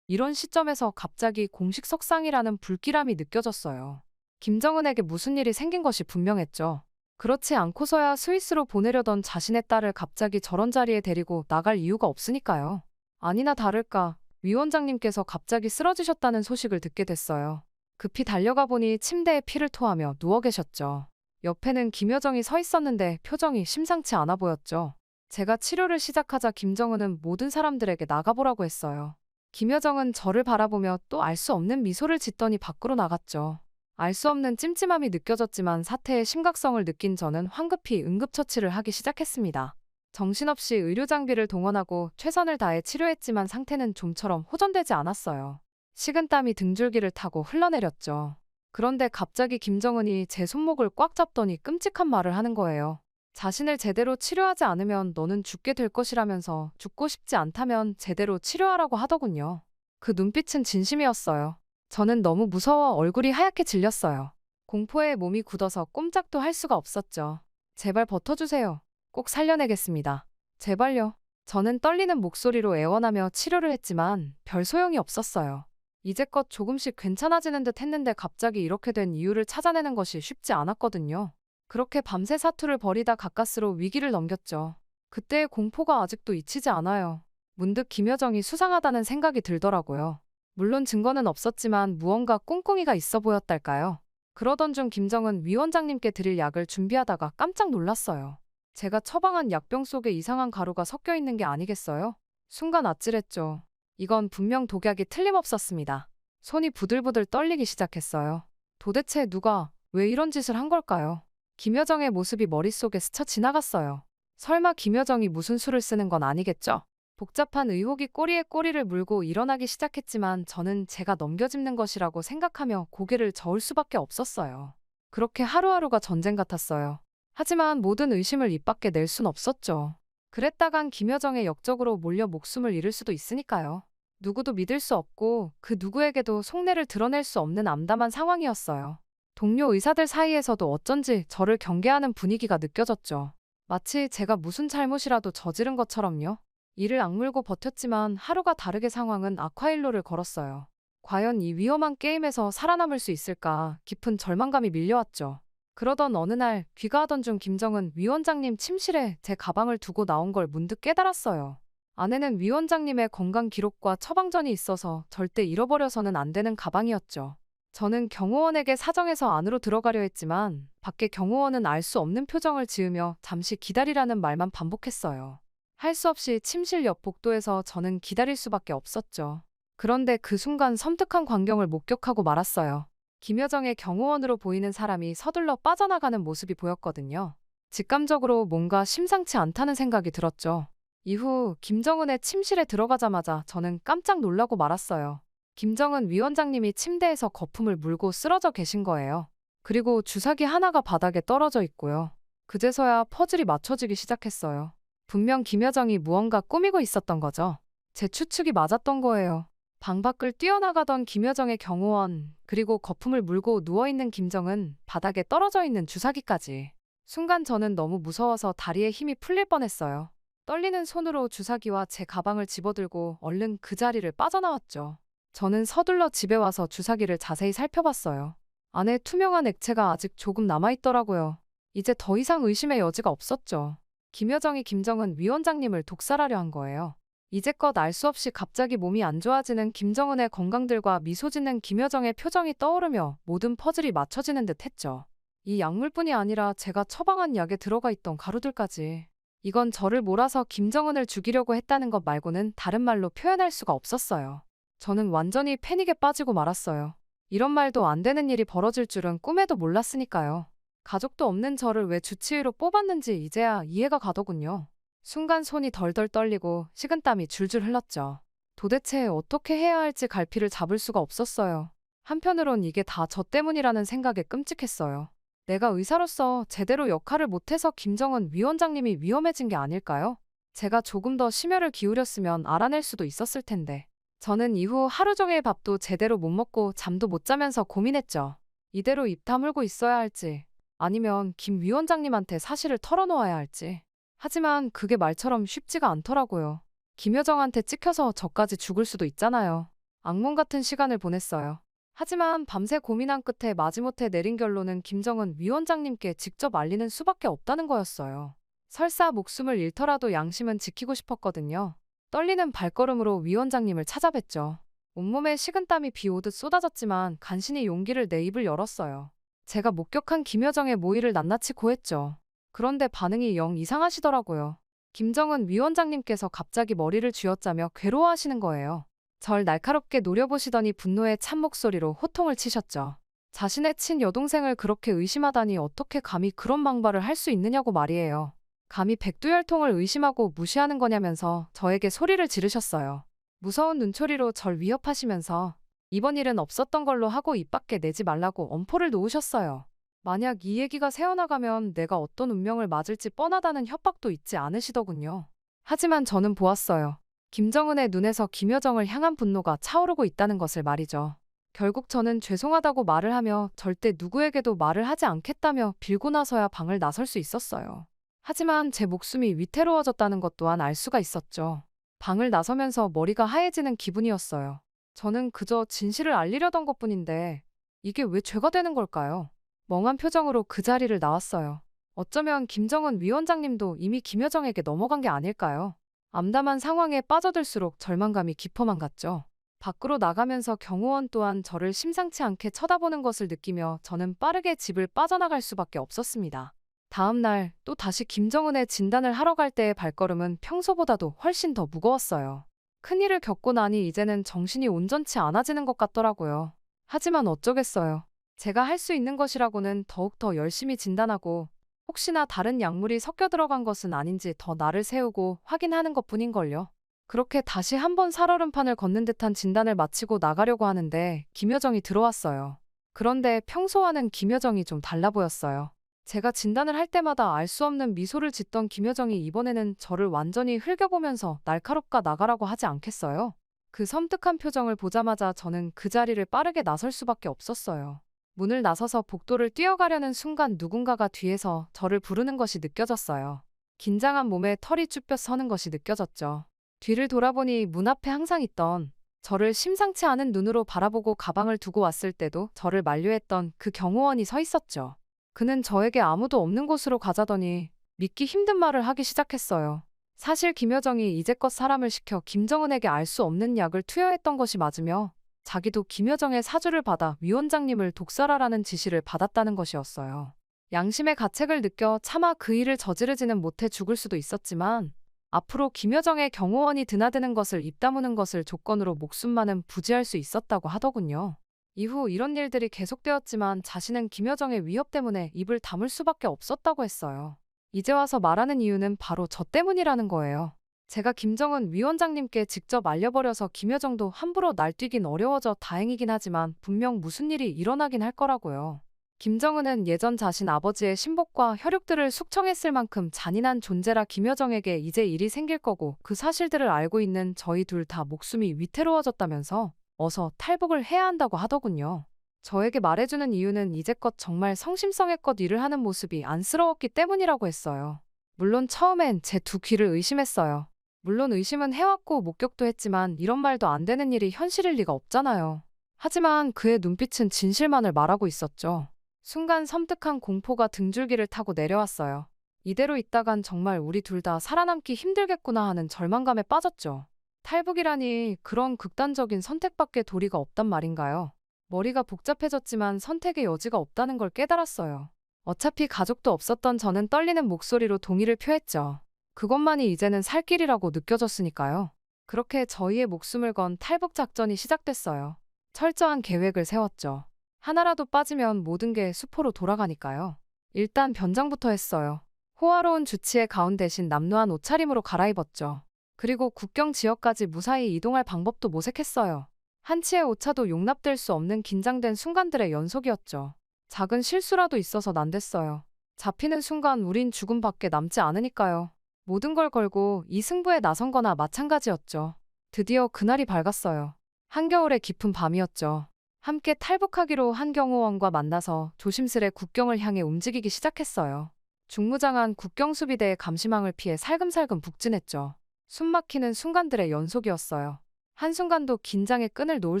이런 시점에서 갑자기 공식 석상이라는 불길함이 느껴졌어요. 김정은에게 무슨 일이 생긴 것이 분명했죠. 그렇지 않고서야 스위스로 보내려던 자신의 딸을 갑자기 저런 자리에 데리고 나갈 이유가 없으니까요. 아니나 다를까 위원장님께서 갑자기 쓰러지셨다는 소식을 듣게 됐어요. 급히 달려가 보니 침대에 피를 토하며 누워 계셨죠. 옆에는 김여정이 서 있었는데 표정이 심상치 않아 보였죠. 제가 치료를 시작하자 김정은은 모든 사람들에게 나가보라고 했어요. 김여정은 저를 바라보며 또 알 수 없는 미소를 짓더니 밖으로 나갔죠. 알 수 없는 찜찜함이 느껴졌지만 사태의 심각성을 느낀 저는 황급히 응급처치를 하기 시작했습니다. 정신없이 의료 장비를 동원하고 최선을 다해 치료했지만 상태는 좀처럼 호전되지 않았어요. 식은땀이 등줄기를 타고 흘러내렸죠. 그런데 갑자기 김정은이 제 손목을 꽉 잡더니 끔찍한 말을 하는 거예요. 자신을 제대로 치료하지 않으면 너는 죽게 될 것이라면서 죽고 싶지 않다면 제대로 치료하라고 하더군요. 그 눈빛은 진심이었어요. 저는 너무 무서워 얼굴이 하얗게 질렸어요. 공포에 몸이 굳어서 꼼짝도 할 수가 없었죠. 제발 버텨주세요. 꼭 살려내겠습니다. 제발요. 저는 떨리는 목소리로 애원하며 치료를 했지만 별 소용이 없었어요. 이제껏 조금씩 괜찮아지는 듯 했는데 갑자기 이렇게 된 이유를 찾아내는 것이 쉽지 않았거든요. 그렇게 밤새 사투를 벌이다 가까스로 위기를 넘겼죠. 그때의 공포가 아직도 잊히지 않아요. 문득 김여정이 수상하다는 생각이 들더라고요. 물론 증거는 없었지만 무언가 꿍꿍이가 있어 보였달까요? 그러던 중 김정은 위원장님께 드릴 약을 준비하다가 깜짝 놀랐어요. 제가 처방한 약병 속에 이상한 가루가 섞여 있는 게 아니겠어요? 순간 아찔했죠. 이건 분명 독약이 틀림없었습니다. 손이 부들부들 떨리기 시작했어요. 도대체 누가, 왜 이런 짓을 한 걸까요? 김여정의 모습이 머릿속에 스쳐 지나갔어요. 설마 김여정이 무슨 수를 쓰는 건 아니겠죠? 복잡한 의혹이 꼬리에 꼬리를 물고 일어나기 시작했지만 저는 제가 넘겨짚는 것이라고 생각하며 고개를 저을 수밖에 없었어요. 그렇게 하루하루가 전쟁 같았어요. 하지만 모든 의심을 입 밖에 낼 순 없었죠. 그랬다간 김여정의 역적으로 몰려 목숨을 잃을 수도 있으니까요. 누구도 믿을 수 없고 그 누구에게도 속내를 드러낼 수 없는 암담한 상황이었어요. 동료 의사들 사이에서도 어쩐지 저를 경계하는 분위기가 느껴졌죠. 마치 제가 무슨 잘못이라도 저지른 것처럼요. 이를 악물고 버텼지만 하루가 다르게 상황은 악화일로를 걸었어요. 과연 이 위험한 게임에서 살아남을 수 있을까 깊은 절망감이 밀려왔죠. 그러던 어느 날 귀가하던 중 김정은 위원장님 침실에 제 가방을 두고 나온 걸 문득 깨달았어요. 안에는 위원장님의 건강 기록과 처방전이 있어서 절대 잃어버려서는 안 되는 가방이었죠. 저는 경호원에게 사정해서 안으로 들어가려 했지만 밖에 경호원은 알 수 없는 표정을 지으며 잠시 기다리라는 말만 반복했어요. 할 수 없이 침실 옆 복도에서 저는 기다릴 수밖에 없었죠. 그런데 그 순간 섬뜩한 광경을 목격하고 말았어요. 김여정의 경호원으로 보이는 사람이 서둘러 빠져나가는 모습이 보였거든요. 직감적으로 뭔가 심상치 않다는 생각이 들었죠. 이후 김정은의 침실에 들어가자마자 저는 깜짝 놀라고 말았어요. 김정은 위원장님이 침대에서 거품을 물고 쓰러져 계신 거예요. 그리고 주사기 하나가 바닥에 떨어져 있고요. 그제서야 퍼즐이 맞춰지기 시작했어요. 분명 김여정이 무언가 꾸미고 있었던 거죠. 제 추측이 맞았던 거예요. 방 밖을 뛰어나가던 김여정의 경호원, 그리고 거품을 물고 누워있는 김정은, 바닥에 떨어져 있는 주사기까지. 순간 저는 너무 무서워서 다리에 힘이 풀릴 뻔했어요. 떨리는 손으로 주사기와 제 가방을 집어들고 얼른 그 자리를 빠져나왔죠. 저는 서둘러 집에 와서 주사기를 자세히 살펴봤어요. 안에 투명한 액체가 아직 조금 남아있더라고요. 이제 더 이상 의심의 여지가 없었죠. 김여정이 김정은 위원장님을 독살하려 한 거예요. 이제껏 알 수 없이 갑자기 몸이 안 좋아지는 김정은의 건강들과 미소 짓는 김여정의 표정이 떠오르며 모든 퍼즐이 맞춰지는 듯 했죠. 이 약물뿐이 아니라 제가 처방한 약에 들어가 있던 가루들까지. 이건 저를 몰아서 김정은을 죽이려고 했다는 것 말고는 다른 말로 표현할 수가 없었어요. 저는 완전히 패닉에 빠지고 말았어요. 이런 말도 안 되는 일이 벌어질 줄은 꿈에도 몰랐으니까요. 가족도 없는 저를 왜 주치의로 뽑았는지 이제야 이해가 가더군요. 순간 손이 덜덜 떨리고 식은땀이 줄줄 흘렀죠. 도대체 어떻게 해야 할지 갈피를 잡을 수가 없었어요. 한편으론 이게 다 저 때문이라는 생각에 끔찍했어요. 내가 의사로서 제대로 역할을 못해서 김정은 위원장님이 위험해진 게 아닐까요? 제가 조금 더 심혈을 기울였으면 알아낼 수도 있었을 텐데. 저는 이후 하루 종일 밥도 제대로 못 먹고 잠도 못 자면서 고민했죠. 이대로 입 다물고 있어야 할지, 아니면 김 위원장님한테 사실을 털어놓아야 할지. 하지만 그게 말처럼 쉽지가 않더라고요. 김여정한테 찍혀서 저까지 죽을 수도 있잖아요. 악몽 같은 시간을 보냈어요. 하지만 밤새 고민한 끝에 마지못해 내린 결론은 김정은 위원장님께 직접 알리는 수밖에 없다는 거였어요. 설사 목숨을 잃더라도 양심은 지키고 싶었거든요. 떨리는 발걸음으로 위원장님을 찾아뵀죠. 온몸에 식은땀이 비 오듯 쏟아졌지만 간신히 용기를 내 입을 열었어요. 제가 목격한 김여정의 모의를 낱낱이 고했죠. 그런데 반응이 영 이상하시더라고요. 김정은 위원장님께서 갑자기 머리를 쥐어짜며 괴로워하시는 거예요. 절 날카롭게 노려보시더니 분노의 찬 목소리로 호통을 치셨죠. 자신의 친 여동생을 그렇게 의심하다니 어떻게 감히 그런 망발을 할 수 있느냐고 말이에요. 감히 백두혈통을 의심하고 무시하는 거냐면서 저에게 소리를 지르셨어요. 무서운 눈초리로 절 위협하시면서 이번 일은 없었던 걸로 하고 입 밖에 내지 말라고 엄포를 놓으셨어요. 만약 이 얘기가 새어나가면 내가 어떤 운명을 맞을지 뻔하다는 협박도 잊지 않으시더군요. 하지만 저는 보았어요. 김정은의 눈에서 김여정을 향한 분노가 차오르고 있다는 것을 말이죠. 결국 저는 죄송하다고 말을 하며 절대 누구에게도 말을 하지 않겠다며 빌고 나서야 방을 나설 수 있었어요. 하지만 제 목숨이 위태로워졌다는 것 또한 알 수가 있었죠. 방을 나서면서 머리가 하얘지는 기분이었어요. 저는 그저 진실을 알리려던 것뿐인데 이게 왜 죄가 되는 걸까요? 멍한 표정으로 그 자리를 나왔어요. 어쩌면 김정은 위원장님도 이미 김여정에게 넘어간 게 아닐까요? 암담한 상황에 빠져들수록 절망감이 깊어만 갔죠. 밖으로 나가면서 경호원 또한 저를 심상치 않게 쳐다보는 것을 느끼며 저는 빠르게 집을 빠져나갈 수밖에 없었습니다. 다음 날 또 다시 김정은의 진단을 하러 갈 때의 발걸음은 평소보다도 훨씬 더 무거웠어요. 큰일을 겪고 나니 이제는 정신이 온전치 않아지는 것 같더라고요. 하지만 어쩌겠어요. 제가 할 수 있는 것이라고는 더욱더 열심히 진단하고 혹시나 다른 약물이 섞여 들어간 것은 아닌지 더 날을 세우고 확인하는 것뿐인걸요. 그렇게 다시 한번 살얼음판을 걷는 듯한 진단을 마치고 나가려고 하는데 김여정이 들어왔어요. 그런데 평소와는 김여정이 좀 달라 보였어요. 제가 진단을 할 때마다 알 수 없는 미소를 짓던 김여정이 이번에는 저를 완전히 흘겨보면서 날카롭게 나가라고 하지 않겠어요? 그 섬뜩한 표정을 보자마자 저는 그 자리를 빠르게 나설 수밖에 없었어요. 문을 나서서 복도를 뛰어가려는 순간 누군가가 뒤에서 저를 부르는 것이 느껴졌어요. 긴장한 몸에 털이 쭈뼛 서는 것이 느껴졌죠. 뒤를 돌아보니 문 앞에 항상 있던 저를 심상치 않은 눈으로 바라보고 가방을 두고 왔을 때도 저를 만류했던 그 경호원이 서 있었죠. 그는 저에게 아무도 없는 곳으로 가자더니 믿기 힘든 말을 하기 시작했어요. 사실 김여정이 이제껏 사람을 시켜 김정은에게 알 수 없는 약을 투여했던 것이 맞으며 자기도 김여정의 사주를 받아 위원장님을 독살하라는 지시를 받았다는 것이었어요. 양심의 가책을 느껴 차마 그 일을 저지르지는 못해 죽을 수도 있었지만 앞으로 김여정의 경호원이 드나드는 것을 입 다무는 것을 조건으로 목숨만은 부지할 수 있었다고 하더군요. 이후 이런 일들이 계속되었지만 자신은 김여정의 위협 때문에 입을 다물 수밖에 없었다고 했어요. 이제 와서 말하는 이유는 바로 저 때문이라는 거예요. 제가 김정은 위원장님께 직접 알려버려서 김여정도 함부로 날뛰긴 어려워져 다행이긴 하지만 분명 무슨 일이 일어나긴 할 거라고요. 김정은은 예전 자신 아버지의 신복과 혈육들을 숙청했을 만큼 잔인한 존재라 김여정에게 이제 일이 생길 거고 그 사실들을 알고 있는 저희 둘 다 목숨이 위태로워졌다면서 어서 탈북을 해야 한다고 하더군요. 저에게 말해주는 이유는 이제껏 정말 성심성의껏 일을 하는 모습이 안쓰러웠기 때문이라고 했어요. 물론 처음엔 제 두 귀를 의심했어요. 물론 의심은 해왔고 목격도 했지만 이런 말도 안 되는 일이 현실일 리가 없잖아요. 하지만 그의 눈빛은 진실만을 말하고 있었죠. 순간 섬뜩한 공포가 등줄기를 타고 내려왔어요. 이대로 있다간 정말 우리 둘 다 살아남기 힘들겠구나 하는 절망감에 빠졌죠. 탈북이라니 그런 극단적인 선택밖에 도리가 없단 말인가요? 머리가 복잡해졌지만 선택의 여지가 없다는 걸 깨달았어요. 어차피 가족도 없었던 저는 떨리는 목소리로 동의를 표했죠. 그것만이 이제는 살 길이라고 느껴졌으니까요. 그렇게 저희의 목숨을 건 탈북 작전이 시작됐어요. 철저한 계획을 세웠죠. 하나라도 빠지면 모든 게 수포로 돌아가니까요. 일단 변장부터 했어요. 호화로운 주치의 가운 대신 남루한 옷차림으로 갈아입었죠. 그리고 국경 지역까지 무사히 이동할 방법도 모색했어요. 한치의 오차도 용납될 수 없는 긴장된 순간들의 연속이었죠. 작은 실수라도 있어서 난됐어요. 잡히는 순간 우린 죽음밖에 남지 않으니까요. 모든 걸 걸고 이 승부에 나선 거나 마찬가지였죠. 드디어 그날이 밝았어요. 한겨울의 깊은 밤이었죠. 함께 탈북하기로 한 경호원과 만나서 조심스레 국경을 향해 움직이기 시작했어요. 중무장한 국경수비대의 감시망을 피해 살금살금 북진했죠. 숨막히는 순간들의 연속이었어요. 한순간도 긴장의 끈을 놓을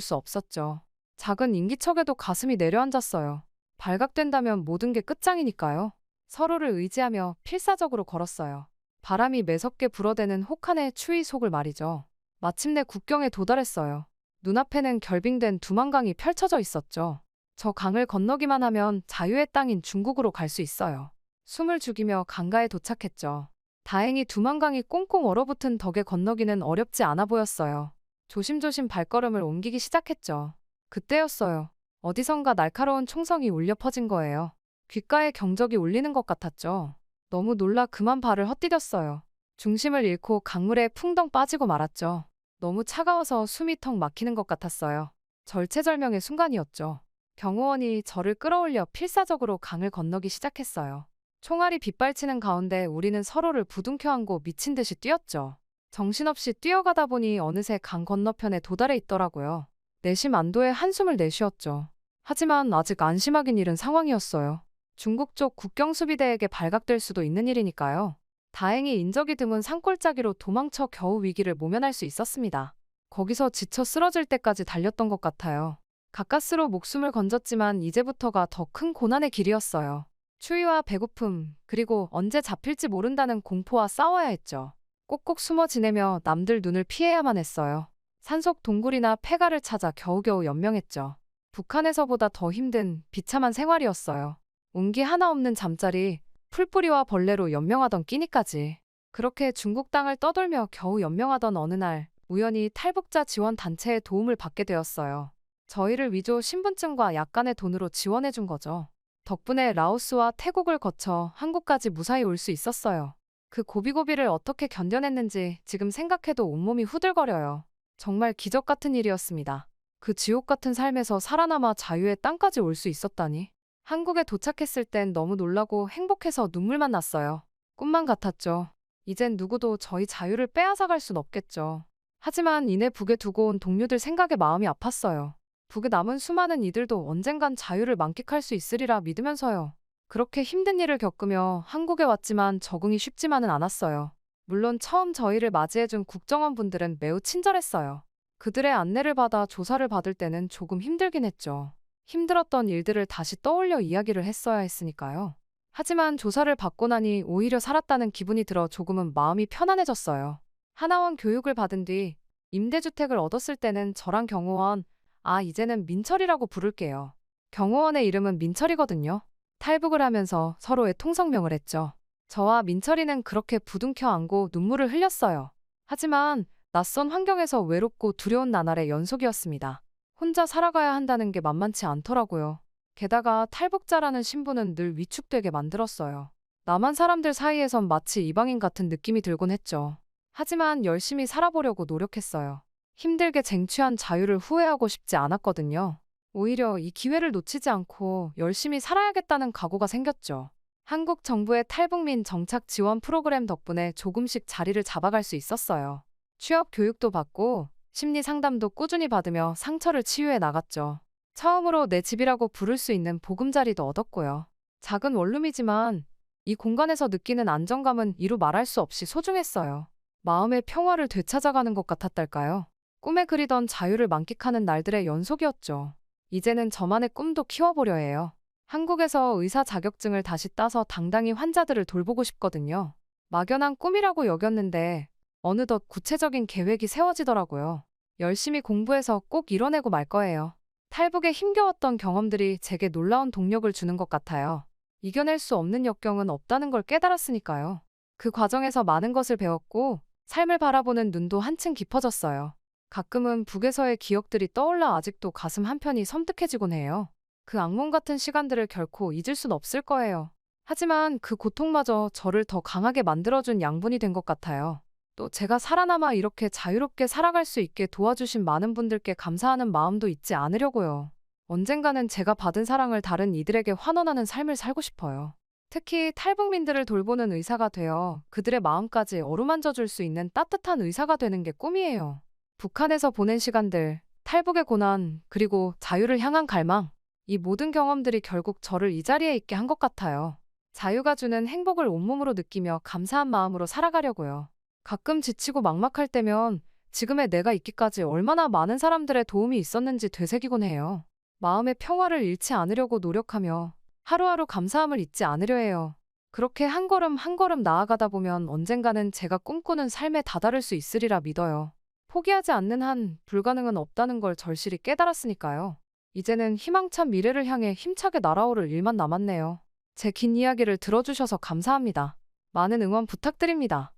수 없었죠. 작은 인기척에도 가슴이 내려앉았어요. 발각된다면 모든 게 끝장이니까요. 서로를 의지하며 필사적으로 걸었어요. 바람이 매섭게 불어대는 혹한의 추위 속을 말이죠. 마침내 국경에 도달했어요. 눈앞에는 결빙된 두만강이 펼쳐져 있었죠. 저 강을 건너기만 하면 자유의 땅인 중국으로 갈 수 있어요. 숨을 죽이며 강가에 도착했죠. 다행히 두만강이 꽁꽁 얼어붙은 덕에 건너기는 어렵지 않아 보였어요. 조심조심 발걸음을 옮기기 시작했죠. 그때였어요. 어디선가 날카로운 총성이 울려 퍼진 거예요. 귓가에 경적이 울리는 것 같았죠. 너무 놀라 그만 발을 헛디뎠어요. 중심을 잃고 강물에 풍덩 빠지고 말았죠. 너무 차가워서 숨이 턱 막히는 것 같았어요. 절체절명의 순간이었죠. 경호원이 저를 끌어올려 필사적으로 강을 건너기 시작했어요. 총알이 빗발치는 가운데 우리는 서로를 부둥켜 안고 미친 듯이 뛰었죠. 정신없이 뛰어가다 보니 어느새 강 건너편에 도달해 있더라고요. 내심 안도의 한숨을 내쉬었죠. 하지만 아직 안심하긴 이른 상황이었어요. 중국 쪽 국경수비대에게 발각될 수도 있는 일이니까요. 다행히 인적이 드문 산골짜기로 도망쳐 겨우 위기를 모면할 수 있었습니다. 거기서 지쳐 쓰러질 때까지 달렸던 것 같아요. 가까스로 목숨을 건졌지만 이제부터가 더 큰 고난의 길이었어요. 추위와 배고픔, 그리고 언제 잡힐지 모른다는 공포와 싸워야 했죠. 꼭꼭 숨어 지내며 남들 눈을 피해야만 했어요. 산속 동굴이나 폐가를 찾아 겨우겨우 연명했죠. 북한에서보다 더 힘든 비참한 생활이었어요. 온기 하나 없는 잠자리, 풀뿌리와 벌레로 연명하던 끼니까지. 그렇게 중국 땅을 떠돌며 겨우 연명하던 어느 날 우연히 탈북자 지원 단체의 도움을 받게 되었어요. 저희를 위조 신분증과 약간의 돈으로 지원해준 거죠. 덕분에 라오스와 태국을 거쳐 한국까지 무사히 올 수 있었어요. 그 고비고비를 어떻게 견뎌냈는지 지금 생각해도 온몸이 후들거려요. 정말 기적 같은 일이었습니다. 그 지옥 같은 삶에서 살아남아 자유의 땅까지 올 수 있었다니. 한국에 도착했을 땐 너무 놀라고 행복해서 눈물만 났어요. 꿈만 같았죠. 이젠 누구도 저희 자유를 빼앗아갈 순 없겠죠. 하지만 이내 북에 두고 온 동료들 생각에 마음이 아팠어요. 북에 남은 수많은 이들도 언젠간 자유를 만끽할 수 있으리라 믿으면서요. 그렇게 힘든 일을 겪으며 한국에 왔지만 적응이 쉽지만은 않았어요. 물론 처음 저희를 맞이해준 국정원 분들은 매우 친절했어요. 그들의 안내를 받아 조사를 받을 때는 조금 힘들긴 했죠. 힘들었던 일들을 다시 떠올려 이야기를 했어야 했으니까요. 하지만 조사를 받고 나니 오히려 살았다는 기분이 들어 조금은 마음이 편안해졌어요. 하나원 교육을 받은 뒤 임대주택을 얻었을 때는 저랑 경호원, 이제는 민철이라고 부를게요. 경호원의 이름은 민철이거든요. 탈북을 하면서 서로의 통성명을 했죠. 저와 민철이는 그렇게 부둥켜 안고 눈물을 흘렸어요. 하지만 낯선 환경에서 외롭고 두려운 나날의 연속이었습니다. 혼자 살아가야 한다는 게 만만치 않더라고요. 게다가 탈북자라는 신분은 늘 위축되게 만들었어요. 남한 사람들 사이에선 마치 이방인 같은 느낌이 들곤 했죠. 하지만 열심히 살아보려고 노력했어요. 힘들게 쟁취한 자유를 후회하고 싶지 않았거든요. 오히려 이 기회를 놓치지 않고 열심히 살아야겠다는 각오가 생겼죠. 한국 정부의 탈북민 정착 지원 프로그램 덕분에 조금씩 자리를 잡아갈 수 있었어요. 취업 교육도 받고 심리 상담도 꾸준히 받으며 상처를 치유해 나갔죠. 처음으로 내 집이라고 부를 수 있는 보금자리도 얻었고요. 작은 원룸이지만 이 공간에서 느끼는 안정감은 이루 말할 수 없이 소중했어요. 마음의 평화를 되찾아가는 것 같았달까요? 꿈에 그리던 자유를 만끽하는 날들의 연속이었죠. 이제는 저만의 꿈도 키워보려 해요. 한국에서 의사 자격증을 다시 따서 당당히 환자들을 돌보고 싶거든요. 막연한 꿈이라고 여겼는데 어느덧 구체적인 계획이 세워지더라고요. 열심히 공부해서 꼭 이뤄내고 말 거예요. 탈북에 힘겨웠던 경험들이 제게 놀라운 동력을 주는 것 같아요. 이겨낼 수 없는 역경은 없다는 걸 깨달았으니까요. 그 과정에서 많은 것을 배웠고 삶을 바라보는 눈도 한층 깊어졌어요. 가끔은 북에서의 기억들이 떠올라 아직도 가슴 한편이 섬뜩해지곤 해요. 그 악몽 같은 시간들을 결코 잊을 순 없을 거예요. 하지만 그 고통마저 저를 더 강하게 만들어준 양분이 된 것 같아요. 또 제가 살아남아 이렇게 자유롭게 살아갈 수 있게 도와주신 많은 분들께 감사하는 마음도 잊지 않으려고요. 언젠가는 제가 받은 사랑을 다른 이들에게 환원하는 삶을 살고 싶어요. 특히 탈북민들을 돌보는 의사가 되어 그들의 마음까지 어루만져 줄 수 있는 따뜻한 의사가 되는 게 꿈이에요. 북한에서 보낸 시간들, 탈북의 고난, 그리고 자유를 향한 갈망, 이 모든 경험들이 결국 저를 이 자리에 있게 한 것 같아요. 자유가 주는 행복을 온몸으로 느끼며 감사한 마음으로 살아가려고요. 가끔 지치고 막막할 때면 지금의 내가 있기까지 얼마나 많은 사람들의 도움이 있었는지 되새기곤 해요. 마음의 평화를 잃지 않으려고 노력하며 하루하루 감사함을 잊지 않으려 해요. 그렇게 한 걸음 한 걸음 나아가다 보면 언젠가는 제가 꿈꾸는 삶에 다다를 수 있으리라 믿어요. 포기하지 않는 한 불가능은 없다는 걸 절실히 깨달았으니까요. 이제는 희망찬 미래를 향해 힘차게 날아오를 일만 남았네요. 제 긴 이야기를 들어주셔서 감사합니다. 많은 응원 부탁드립니다.